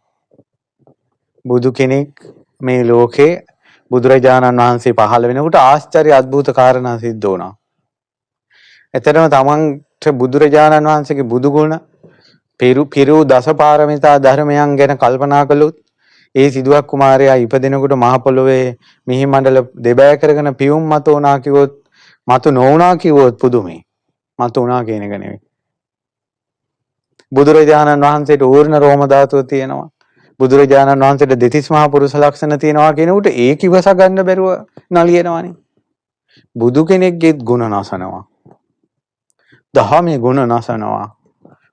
බුදු කෙනෙක් මේ ලෝකේ බුදුරජාණන් වහන්සේ පහළ වෙනකොට ආශ්චර්ය අద్భుත කාරණා සිද්ධ වුණා. එතරම් තමන්ට බුදුරජාණන් වහන්සේගේ බුදු ගුණ පිරු දසපාරමිතා ධර්මයන් ගැන කල්පනා කළොත් ඒ සිදුවක් කුමාරයා ඉපදෙනකොට මහ පොළොවේ මිහි මණ්ඩල දෙබෑ කරගෙන පියුම් මත උනා කිව්වොත් මතු නොඋනා කිව්වොත් පුදුමයි. මතු උනා කියන එක නෙවෙයි. බුදුරජාණන් වහන්සේට ඌර්ණ රෝම ධාතුව තියෙනවා. බුදුරජාණන් වහන්සේට දෙතිස් මහා පුරුෂ ලක්ෂණ තියෙනවා කියනකොට ඒක ඉවස ගන්න බැරුව නලියනවනේ. බුදු කෙනෙක්ගේත් ගුණ නැසනවා. දහමේ ගුණ නැසනවා.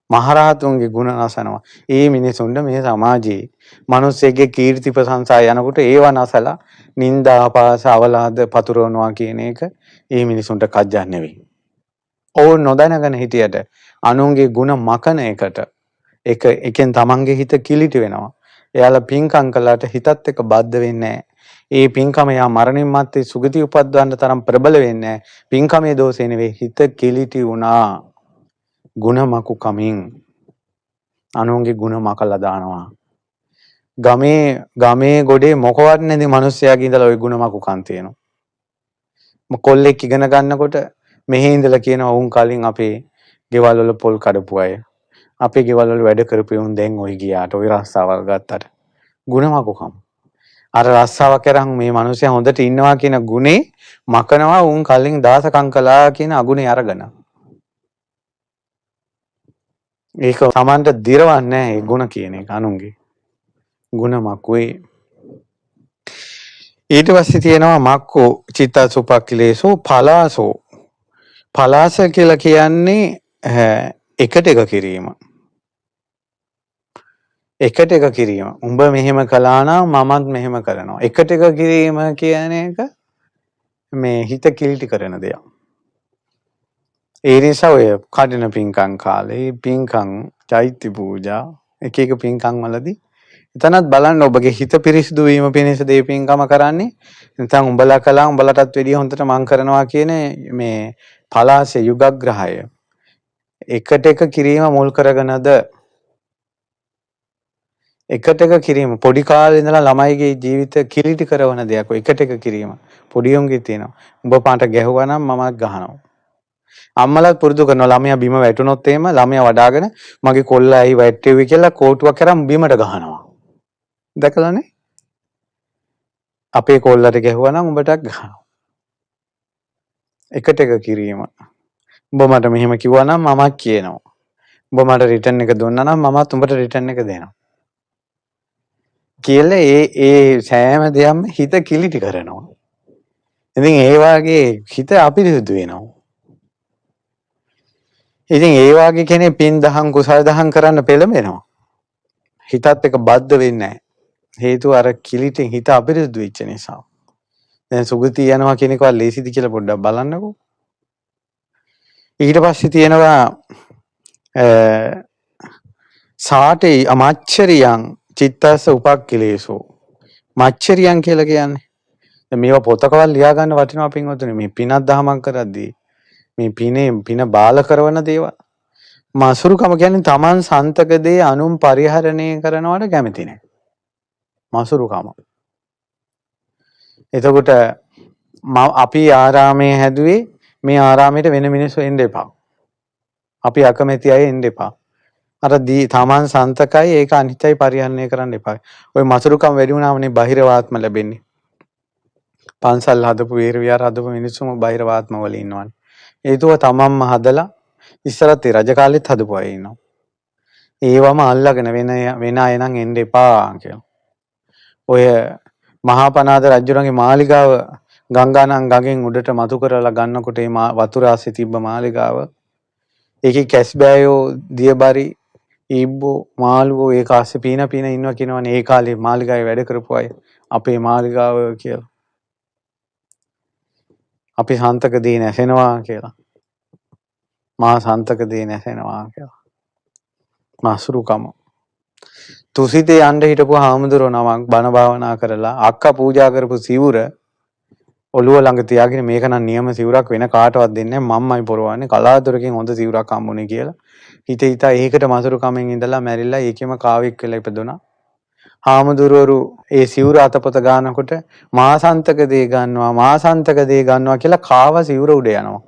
මහරහතුන්ගේ ගුණ නැසනවා. ඒ මිනිසුන්ට මේ සමාජයේ මිනිස්සෙගේ කීර්ති ප්‍රශංසා යනකොට ඒව නැසලා නිന്ദා අපහාස අවලාද පතුරවනවා කියන එක ඒ මිනිසුන්ට කජ්ජක් නෙවෙයි. ඕන් නොදැනගෙන හිටියට අනුන්ගේ ගුණ මකන එකට එකෙන් තමන්ගේ හිත කිලිටි වෙනවා. එයාලා පින්කම් කළාට හිතත් එක්ක බද්ධ වෙන්නේ නැහැ. ඒ පින්කම යා මරණින් මත්තේ සුගති උපද්දවන්න තරම් ප්‍රබල වෙන්නේ නැහැ. පින්කමේ දෝෂේ නෙවෙයි හිත කිලිටි වුණා. ගුණ මකු කමින් අනුන්ගේ ගුණ මකලා දානවා. ගමේ ගොඩේ මොකවත් නැති මිනිස්සයාගේ ඉඳලා ওই ಗುಣමකුකම් තියෙනවා. කොල්ලෙක් ඉගෙන ගන්නකොට මෙහි ඉඳලා කියනවා උන් කලින් අපේ ගෙවල් වල පොල් කඩපු අය. අපේ ගෙවල් වල වැඩ කරපු උන් දැන් ওই ගියාට ওই රස්සාවල් ගත්තට ಗುಣමකුකම්. අර රස්සාවක් කරන් මේ මිනිස්සයා හොඳට ඉන්නවා කියන ගුණේ මකනවා උන් කලින් දාසකම් කළා කියන අගුණේ අරගෙන. ඒක Tamanට දිරවන්නේ නැහැ ඒ ಗುಣ කියන එක අනුන්ගේ. ಗುಣ මකුවේ. ඊට පස්සේ තියෙනවා මක්කෝ චිත්තසුපක්ඛිලේසෝ පලාසෝ. පලාස කියලා කියන්නේ එකට එක කිරීම. එකට එක කිරීම. උඹ මෙහෙම කළා නම් මමත් මෙහෙම කරනවා. එකට එක කිරීම කියන එක මේ හිත කිලිටි කරන දෙයක්. ඒ නිසා ඔය කඩන පින්කම් කාලේ පින්කම් චෛත්‍ය පූජා එක එක පින්කම් වලදී එතනත් බලන්න ඔබගේ හිත පිරිසිදු වීම පිණිස දේ පින්කම කරන්නේ නැත්නම් උඹලා කළා උඹලටත් වැඩිය හොඳට මං කරනවා කියන මේ පලාසේ යුගග්‍රහය එකට එක කිරීම මුල් කරගෙනද එකට එක කිරීම පොඩි කාලේ ඉඳලා ළමයිගේ ජීවිත කිලිටි කරන දෙයක් ඔය එකට එක කිරීම පොඩි උන්ගේ තියෙනවා උඹ පාට ගැහුවා නම් මමත් ගහනවා අම්මලාත් පුරුදු කරනවා ළමයා බිම වැටුනොත් එහෙම ළමයා වඩාගෙන මගේ කොල්ලා ඇයි වැටෙවි කියලා කෝටුවක් කරන් බිමට ගහනවා දැකලානේ අපේ කොල්ලට ගැහුවා නම් උඹටත් ගහනවා එකට එක කිරීම උඹ මට මෙහෙම කිව්වා නම් මමත් කියනවා උඹ මට රිටර්න් එක දුන්නා නම් මමත් උඹට රිටර්න් එක දෙනවා කියලා ඒ සෑම දෙයක්ම හිත කිලිටි කරනවා ඉතින් ඒ වාගේ හිත අපිරිසුදු වෙනවා ඉතින් ඒ වාගේ කෙනෙක් පින් දහම් කුසල දහම් කරන්න පෙළඹෙනවා. හිතත් එක බද්ධ වෙන්නේ නැහැ. හේතුව අර කිලිටින් හිත අපිරිසුදු වෙච්ච නිසා. දැන් සුගතිය යනවා කියන එකවත් ලේසිද කියලා පොඩ්ඩක් බලන්නකෝ. ඊට පස්සේ තියෙනවා සාටේ අමච්චරියං චිත්තස්ස උපක්ඛිලේසෝ. මච්චරියං කියලා කියන්නේ. දැන් මේවා පොතකවල් ලියා ගන්න වටිනවා පින්වතුනි. මේ පිනක් දහමක් කරද්දී මේ පින බාල කරන දේවල් මසුරුකම කියන්නේ Taman සන්තක දේ අනුන් පරිහරණය කරනවට කැමති නැහැ මසුරුකම එතකොට අපි ආරාමයේ හැදුවේ මේ ආරාමයට වෙන මිනිස්සු එන්න එපා අපි අකමැති අය එන්න එපා අර Taman සන්තකයි ඒක අනිත්‍යයි පරිහරණය කරන්න එපා ඔය මසුරුකම වැඩි වුණාමනේ බාහිරවාත්ම ලැබෙන්නේ පන්සල් හදපු වේර විහාර හදපු මිනිස්සුම බාහිරවාත්ම වල ඉන්නවනේ ඒතුව තමන්ම හදලා ඉස්සරත් රජ කාලෙත් හදපු අය ඉන්නවා. ඒවම අල්ලගෙන වෙන අය නම් එන්න එපා කියලා. ඔය මහා පනාද රජුරන්ගේ මාලිගාව ගංගානම් ගඟෙන් උඩට මතු කරලා ගන්නකොට මේ වතුර ආසේ තිබ්බ මාලිගාව ඒකේ කැස්බෑයෝ දියබරි ඊබ්බෝ මාළුවෝ ඒක ආසේ පීන ඉන්නවා කියනවනේ ඒ කාලේ මාලිගාවේ වැඩ කරපු අය අපේ මාලිගාව කියලා. අපි සන්තක දී නැසෙනවා කියලා. මා සන්තක දී නැසෙනවා කියලා. මසුරුකම. තුසිතේ යන්න හිටපු හාමුදුරුවෝ නමක් බණ භාවනා කරලා අක්කා පූජා කරපු සිවුර ඔළුව ළඟ තියාගෙන මේක නම් නියම සිවුරක් වෙන කාටවත් දෙන්නේ නැහැ මම්මයි පොරවන්නේ කලාතුරකින් හොඳ සිවුරක් හම්බුනේ කියලා. හිතා ඒකට මසුරුකමෙන් ඉඳලා මැරිලා ඒකෙම කාවෙක් වෙලා ඉපදුනා. හාමුදුරුවරු ඒ සිවුර අතපොත ගන්නකොට මාසන්තක දේ ගන්නවා කියලා කාව සිවුර උඩ යනවා.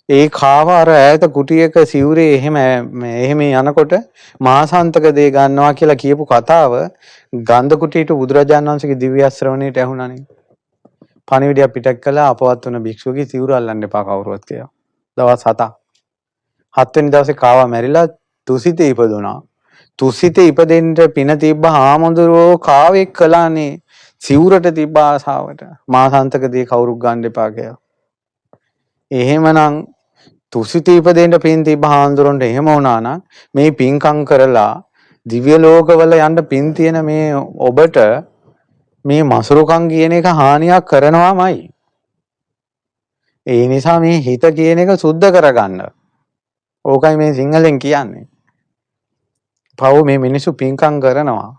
ඒ කාව අර ඈත කුටියක සිවුරේ එහෙම යනකොට මාසන්තක දේ ගන්නවා කියලා කියපු කතාව ගන්ධ කුටියට බුදුරජාණන් වහන්සේගේ දිව්‍ය ශ්‍රවණයට ඇහුණානේ. පණිවිඩය පිටක් කළා අපවත් වුණ භික්ෂුවගේ සිවුර අල්ලන්න එපා කවුරුවත් කියලා. දවස් 7ක්. 7 වෙනි දවසේ කාවා මැරිලා තුසිතේ ඉපදුනා. තුසිතේ ඉපදෙන්න පින තිබ්බ හාමුදුරුවෝ කාවෙක් කළානේ සිවුරට තිබ්බ ආසාවට මාසන්තක දේ කවුරුත් ගන්න එපා කියලා. එහෙමනම් තුසිතේ ඉපදෙන්න පින් තිබ්බ හාමුදුරන්ට එහෙම වුණා නම් මේ පින්කම් කරලා දිව්‍ය ලෝකවල යන්න පින් තියෙන මේ ඔබට මේ මසුරුකම් කියන එක හානියක් කරනවාමයි. ඒ නිසා මේ හිත කියන එක සුද්ධ කරගන්න. ඕකයි මේ සිංහලෙන් කියන්නේ. පව් මේ මිනිස්සු පින්කම් කරනවා.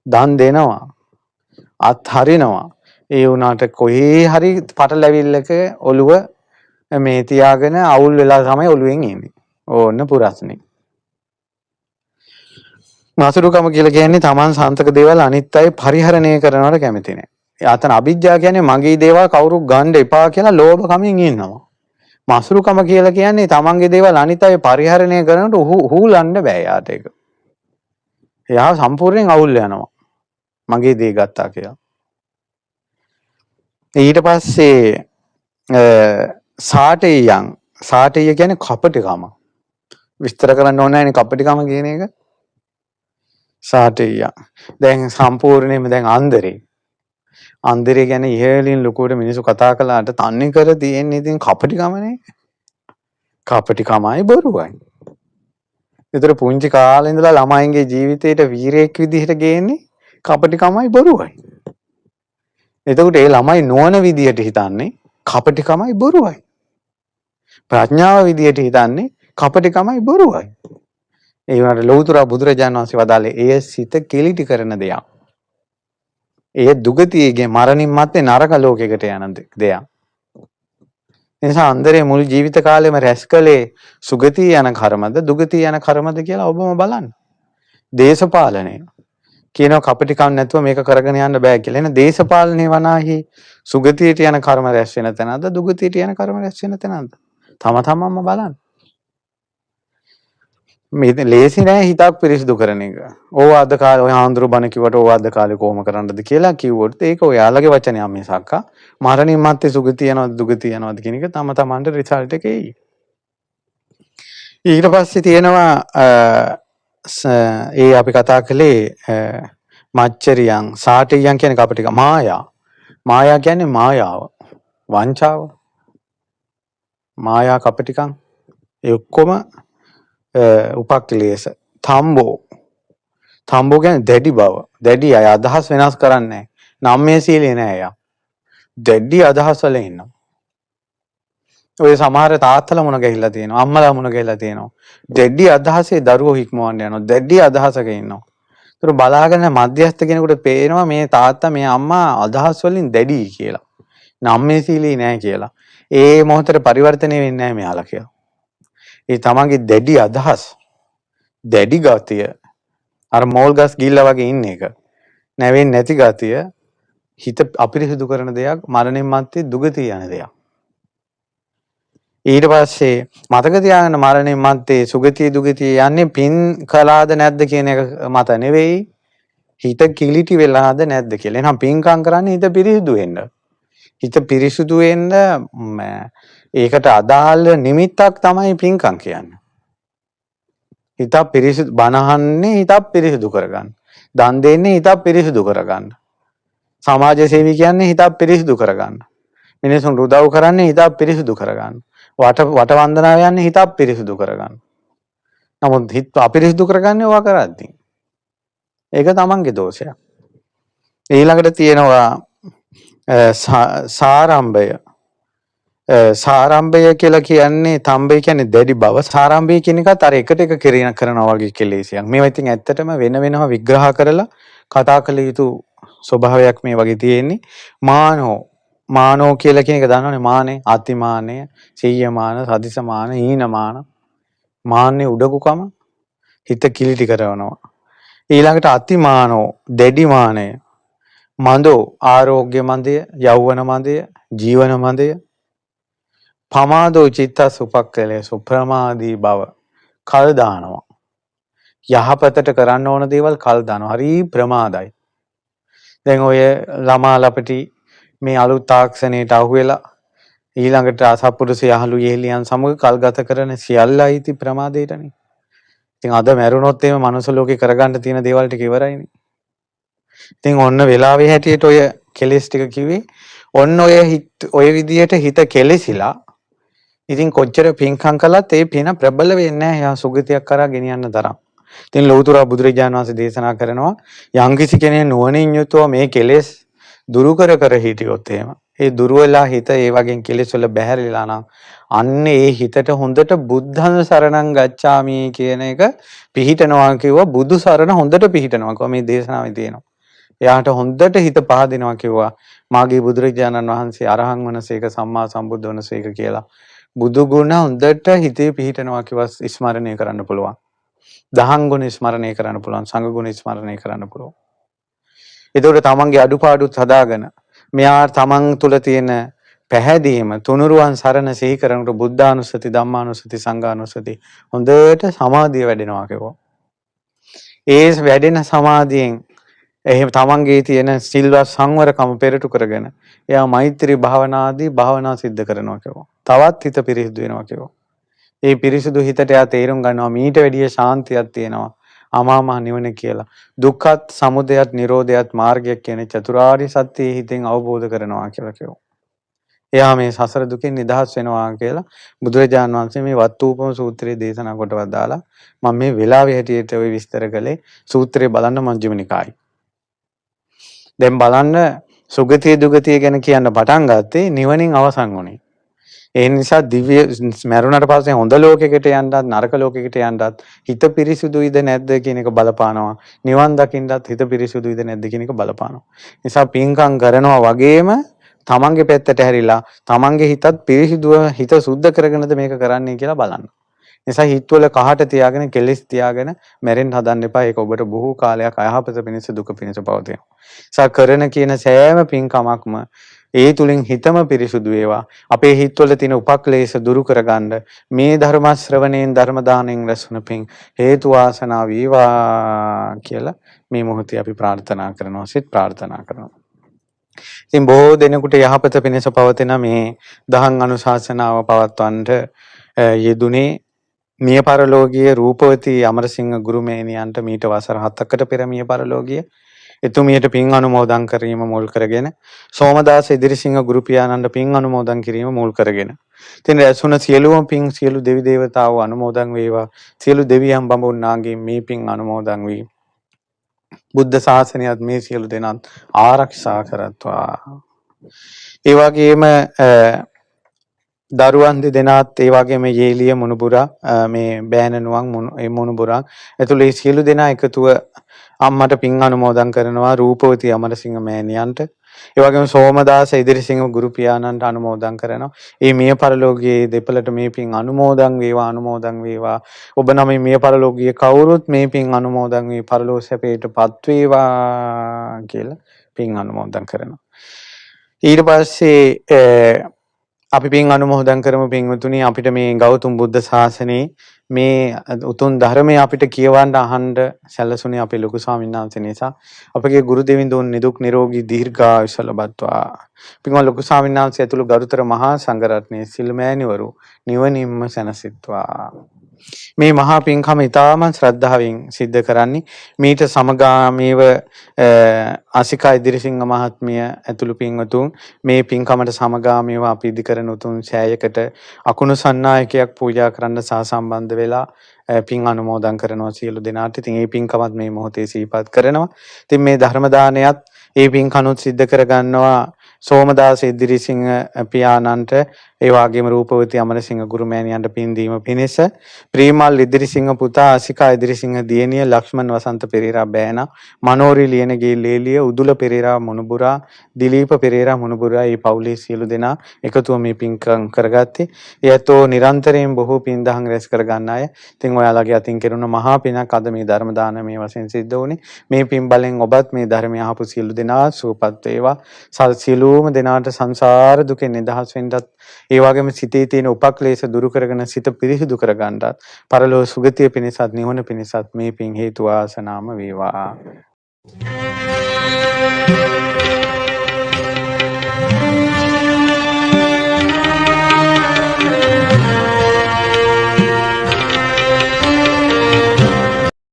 දන් දෙනවා. අත් හරිනවා. ඒ වුණාට කොහේ හරි පටලැවිල්ලක ඔළුව මේ තියාගෙන අවුල් වෙලා තමයි ඔළුවෙන් එන්නේ. ඕන්න පුරස්නේ. මාසුරුකම කියලා කියන්නේ තමන් සාන්තක දේවල් අනිත් අය පරිහරණය කරනවට කැමති නැහැ. යාතන අවිජ්ජා කියන්නේ මගේ දේවල් කවුරුත් ගන්න එපා කියලා ලෝභකමින් ඉන්නවා. මාසුරුකම කියලා කියන්නේ තමන්ගේ දේවල් අනිත් අය පරිහරණය කරනකොට හූලන්න බෑ යාට ඒක. එයා සම්පූර්ණයෙන් අවුල් යනවා. මගේ දේ ගත්තා කියලා. ඊට පස්සේ සාටේය කියන්නේ කපටිකම. විස්තර කරන්න ඕනේ නැහැ නේ කපටිකම කියන එක. සාටේය. දැන් සම්පූර්ණයෙන්ම දැන් අන්දරේ ගැන ඉහළින් ලොකුවට මිනිස්සු කතා කළාට තන්නේ කර තියෙන්නේ ඉතින් කපටිකමනේ. කපටිකමයි බොරුවයි. ඒතර පුංචි කාලේ ඉඳලා ළමයින්ගේ ජීවිතේට වීරයෙක් විදිහට ගේන්නේ කපටිකමයි බොරුවයි. එතකොට ඒ ළමයි නොවන විදිහට හිතන්නේ කපටිකමයි බොරුවයි. ප්‍රඥාව විදිහට හිතන්නේ කපටිකමයි බොරුවයි. ඒ වුණාට ලෞතර බුදුරජාණන් වහන්සේ වදාළේ එය සිත කිලිටි කරන දෙයක්. එය දුගතියගේ මරණින් මත්තේ නරක ලෝකයකට යන දෙයක්. එනිසා අන්දරේ මුළු ජීවිත කාලෙම රැස් කළේ සුගතිය යන කර්මද දුගතිය යන කර්මද කියලා ඔබම බලන්න. දේශපාලනය කියනවා කපටිකම් නැතුව මේක කරගෙන යන්න බෑ කියලා. එන දේශපාලනේ වනාහි සුගතියට යන කර්ම රැස් වෙන තැනද දුගතියට යන කර්ම රැස් වෙන තැනද? තම තමන්ම බලන්න. මේ ලේසි නෑ හිතක් පිරිසිදු කරන එක. ඕවා අද කාලේ ඔය ආන්දරු බණ කිව්වට ඕවා අද කාලේ කොහොම කරන්නද කියලා කිව්වොත් ඒක ඔයාලගේ වචනයක් මිසක් මරණින් මත්තේ සුගතිය යනවද දුගතිය යනවද කියන එක තම තමන්ට රිසල්ට් එක එයි. ඊට පස්සේ තියෙනවා ඒ අපි කතා කළේ මච්චරියන් සාටියන් කියන කපටික මායා කියන්නේ මායාව වංචාව මායා කපටිකම් ඒ ඔක්කොම උපක්ලේශ තම්බෝ කියන්නේ දැඩි බව දැඩි අය අදහස් වෙනස් කරන්නේ නැහැ නම්මේ සීලේ නෑ යා දැඩි අදහස් වල ඉන්නවා ඔය සමහර තාත්තලා මුණ ගැහිලා තියෙනවා අම්මලා මුණ ගැහිලා තියෙනවා දැඩි අදහසේ දරුවෝ හික්මවන්න යනවා දැඩි අදහසක ඉන්නවා ඒතර බලාගෙන මධ්‍යස්ථ කෙනෙකුට පේනවා මේ තාත්තා මේ අම්මා අදහස් වලින් දැඩි කියලා නම්මේ සීලේ නෑ කියලා ඒ මොහොතේ පරිවර්තනය වෙන්නේ නැහැ මෙයාලා කියලා ඒ තමන්ගේ දැඩි අදහස් දැඩි ගතිය අර මෝල් ගස් ගිල්ලා වගේ ඉන්න එක නැවෙන්නේ නැති ගතිය හිත අපිරිසිදු කරන දෙයක් මරණින් මත්තේ දුගතිය යන දෙයක් ඊට පස්සේ මතක තියාගන්න මරණින් මත්තේ සුගතිය දුගතිය යන්නේ පින් කළාද නැද්ද කියන එක මත නෙවෙයි හිත කිලිටි වෙලාද නැද්ද කියලා. එහෙනම් පින්කම් කරන්නේ හිත පිරිසිදු වෙන්න. හිත පිරිසිදු වෙන්න ඒකට අදාළ නිමිත්තක් තමයි පින්කම් කියන්නේ. හිත පිරිසිදු බණහන්නේ හිත පිරිසිදු කරගන්න. දන් දෙන්නේ හිත පිරිසිදු කරගන්න. සමාජ සේවී කියන්නේ හිත පිරිසිදු කරගන්න. මිනිසුන් උදව් කරන්නේ හිත පිරිසිදු කරගන්න. වට වන්දනාව යන්නේ හිත පිරිසිදු කරගන්න. නමුත් හිත අපිරිසිදු කරගන්නේ ඔවා කරද්දී. ඒක තමන්ගේ දෝෂයක්. ඊළඟට තියෙනවා සාරම්භය කියලා කියන්නේ තම්බේ කියන්නේ දැඩි බව. සාරම්භය කියන එකත් අර එකට එක කරනවා වගේ කෙලෙසයක්. මේවා ඉතින් ඇත්තටම වෙනම විග්‍රහ කරලා කතා කළ යුතු ස්වභාවයක් මේ වගේ තියෙන්නේ. මානෝ කියලා කියන එක දන්නවනේ මානෙ, අතිමානය, සීයමාන, සදිසමාන, හීනමාන. මාන්නේ උඩකුකම හිත කිලිටි කරනවා. ඊළඟට අතිමානෝ දැඩි මානය. මදෝ ආරෝග්‍ය මදය, යෞවන මදය, ජීවන මදය. පමාදෝ චිත්තස් උපක්ඛලේසු ප්‍රමාදී බව කල් දානවා. යහපතට කරන්න ඕන දේවල් කල් දානවා. හරි ප්‍රමාදයි. දැන් ඔය ළමා ලපටි මේ අලුත් තාක්ෂණයට අහුවෙලා ඊළඟට අසත්පුරුෂ යහළු යෙහෙලියන් සමග කල් ගත කරන සියල්ලයි ඉති ප්‍රමාදයටනේ. ඉතින් අද මැරුණොත් එහෙම මනුස්ස ලෝකේ කරගන්න තියෙන දේවල් ටික ඉවරයිනේ. ඉතින් ඔන්න වෙලාවේ හැටියට ඔය කෙලෙස් ටික කිව්වේ ඔන්න ඔය විදියට හිත කෙලෙසිලා ඉතින් කොච්චර පින්කම් කළත් ඒ පින ප්‍රබල වෙන්නේ නැහැ. යා සුගතියක් කරා ගෙනියන්න තරම්. ඉතින් ලෞතර බුදුරජාණන් වහන්සේ දේශනා කරනවා යම්කිසි කෙනෙක් නුවණින් යුතුව මේ කෙලෙස් දුරු කර හිටියොත් එහෙම ඒ දුර වෙලා හිත ඒ වගේ කෙලෙස් වල බැහැරිලා නම් අන්න ඒ හිතට හොඳට බුද්ධං සරණං ගච්ඡාමි කියන එක පිහිටනවා කිව්වා. බුදු සරණ හොඳට පිහිටනවා කිව්වා. මේ දේශනාවේ තියෙනවා. එයාට හොඳට හිත පහදිනවා කිව්වා. මාගේ බුදුරජාණන් වහන්සේ අරහං වනසේක සම්මා සම්බුද්ධ වනසේක කියලා. බුදු ගුණ හොඳට හිතේ පිහිටනවා කිව්වා ස්මරණය කරන්න පුළුවන්. දහම් ගුණ ස්මරණය කරන්න පුළුවන්, සංඝ ගුණ ස්මරණය කරන්න පුළුවන්. ඒතකොට තමන්ගේ අඩුපාඩුත් හදාගෙන මෙයා තමන් තුළ තියෙන පැහැදීම තුනුරුවන් සරණ සිහි කරනකොට බුද්ධානුස්සති, ධම්මානුස්සති, සංඝානුස්සති හොඳට සමාධිය වැඩෙනවා කියනවා. ඒ වැඩෙන සමාධියෙන් එහෙම තමන්ගේ තියෙන සිල්වත් සංවරකම පෙරටු කරගෙන එයා මෛත්‍රී භාවනාදී භාවනා සිද්ධ කරනවා කියනවා. තවත් හිත පිරිසිදු වෙනවා කියනවා. ඒ පිරිසිදු හිතට එයා තේරුම් ගන්නවා මීට වැඩිය ශාන්තියක් තියෙනවා. අමාමහ නිවන කියලා. දුක්ඛත්, සමුදයත්, නිරෝධයත් මාර්ගයක් කියන චතුරාර්ය සත්‍ය හිතෙන් අවබෝධ කරනවා කියලා කියනවා. එයා මේ සසර දුකෙන් නිදහස් වෙනවා කියලා බුදුරජාණන් වහන්සේ මේ වත්තුපම සූත්‍රයේ දේශනා කොට වදාලා. මම මේ වෙලාවේ හැටියට ওই විස්තර කළේ සූත්‍රය බලන්න මජ්ක්‍ධිම නිකායේ. දැන් බලන්න සුගතිය දුගතිය ගැන කියන්න පටන් ගත්තේ නිවනින් අවසන් වුණේ. ඒ නිසා දිව්‍ය මරුණට පස්සේ හොඳ ලෝකයකට යන්නත් නරක ලෝකයකට යන්නත් හිත පිරිසුදුයිද නැද්ද කියන එක බලපානවා. නිවන් දකින්නත් හිත පිරිසුදුයිද නැද්ද කියන එක බලපානවා. නිසා පින්කම් කරනවා වගේම තමන්ගේ පැත්තට හැරිලා තමන්ගේ හිතත් පිරිසිදුව හිත සුද්ධ කරගෙනද මේක කරන්නේ කියලා බලන්න. නිසා හිතවල කහට තියාගෙන කෙලෙස් තියාගෙන මැරෙන්න හදන්න එපා. ඒක ඔබට බොහෝ කාලයක් අයහපත පිණිස දුක පිණිස පවතිනවා. නිසා කරන කියන සෑම පින්කමක්ම ඒ තුලින් හිතම පිරිසුදු වේවා. අපේ හිතවල තියෙන උපක්ලේශ දුරු කරගන්න මේ ධර්ම ශ්‍රවණයෙන් ධර්ම දාණයෙන් රැස්වන පින් හේතු වාසනා වේවා කියලා මේ මොහොතේ අපි ප්‍රාර්ථනා කරනවා. සිත ප්‍රාර්ථනා කරනවා. ඉතින් බොහෝ දෙනෙකුට යහපත පිණිස පවතින මේ දහම් අනුශාසනාව පවත්වන්නට යෙදුනේ මිය පරලෝකීය රූපවතී අමරසිංහ ගුරුමෑණියන්ට මීට වසර 7කට පෙර මිය පරලෝකීය එතුමියට පින් අනුමෝදන් කිරීම මුල් කරගෙන සෝමදාස ඉදිරිසිංහ ගුරු පියාණන්ට පින් අනුමෝදන් කිරීම මුල් කරගෙන ඉතින් රැස්ුණ සියලුම පින් සියලු දෙවි දේවතාවෝ අනුමෝදන් වේවා. සියලු දෙවියන් බඹුන්නාගේ මේ පින් අනුමෝදන් වී බුද්ධ ශාසනයත් මේ සියලු දෙනාත් ආරක්ෂා කරත්වා. ඒ වගේම දරුවන් දෙදෙනාත් ඒ වගේම යේලිය මුණුබුරා මේ බෑනනුවන් මුණුබුරා ඇතුළේ සියලු දෙනා එකතුව අම්මට පින් අනුමෝදන් කරනවා රූපවතී අමරසිංහ මෑණියන්ට. ඒ වගේම සෝමදාස ඉදිරිසිංහ ගුරු පියාණන්ට අනුමෝදන් කරනවා. මේ මිය පරලෝකීය දෙපළට මේ පින් අනුමෝදන් වේවා. ඔබ නම් මිය පරලෝකීය කවුරුත් මේ පින් අනුමෝදන් වී පරලෝක සැපයටපත් වේවා කියලා පින් අනුමෝදන් කරනවා. ඊට පස්සේ අපි පින් අනුමෝදන් කරමු පින්වතුනි. අපිට මේ ගෞතම බුද්ධ ශාසනයේ මේ උතුම් ධර්මය අපිට කියවන්න අහන්න සැලසුනේ අපේ ලොකු ස්වාමීන් වහන්සේ නිසා. අපගේ ගුරු දෙවිඳුන් නිදුක් නිරෝගී දීර්ඝායුෂ ලබත්වා. පින්වත් ලොකු ස්වාමීන් වහන්සේ ඇතුළු ගරුතර මහා සංඝරත්නයේ සිල්මෑණිවරු නිවනින්ම සැනසෙත්වා. මේ මහා පින්කම ඉතාම ශ්‍රද්ධාවෙන් සිද්ධ කරන්නේ. මීට සමගාමීව ආසිකා ඉදිරිසිංහ මහත්මිය ඇතුළු පින්වතුන් මේ පින්කමට සමගාමීව අපි ඉදි කරන උතුම් සෑයකට අකුණු සන්නායකයක් පූජා කරන්න සහසම්බන්ධ වෙලා පින් අනුමෝදන් කරනවා සියලු දෙනාට. ඉතින් මේ පින්කමත් මේ මොහොතේ සිහිපත් කරනවා. ඉතින් මේ ධර්ම දානයත් ඒ පින්කනුත් සිද්ධ කරගන්නවා සෝමදාස ඉදිරිසිංහ පියාණන්ට ඒ වගේම රූපවතී අමරසිංහ ගුරුමෑණියන්ට පින් දීම පිණිස ප්‍රීමල් ඉදිරිසිංහ පුතා ආසිකා ඉදිරිසිංහ දියණිය ලක්ෂ්මන් වසන්ත පෙරේරා බෑනා මනෝරි ලියනගේ ලේලිය උදුල පෙරේරා මුණුබුරා දිලීප පෙරේරා මුණුබුරා මේ පවුලේ සියලු දෙනා එකතුව මේ පින්කම් කරගත්තේ. ඒතෝ නිරන්තරයෙන් බොහෝ පින් දහම් රැස් කර ගන්න අය. ඉතින් ඔයාලගේ අතින් කෙරුණ මහා පිනක් අද මේ ධර්ම දානමය වශයෙන් සිද්ධ වුණේ. මේ පින් බලෙන් ඔබත් මේ ධර්මය අහපු සියලු දෙනා සුවපත් වේවා. සියලුම දෙනාට සංසාර දුකෙන් නිදහස් වෙන්නත් ඒ වගේම සිතේ තියෙන උපක්ලේශ දුරු කරගෙන සිත පිරිසිදු කරගන්නත් පරලෝ සුගතිය පිණිසත් නිවන පිණිසත් මේ පින් හේතු වාසනාම වේවා.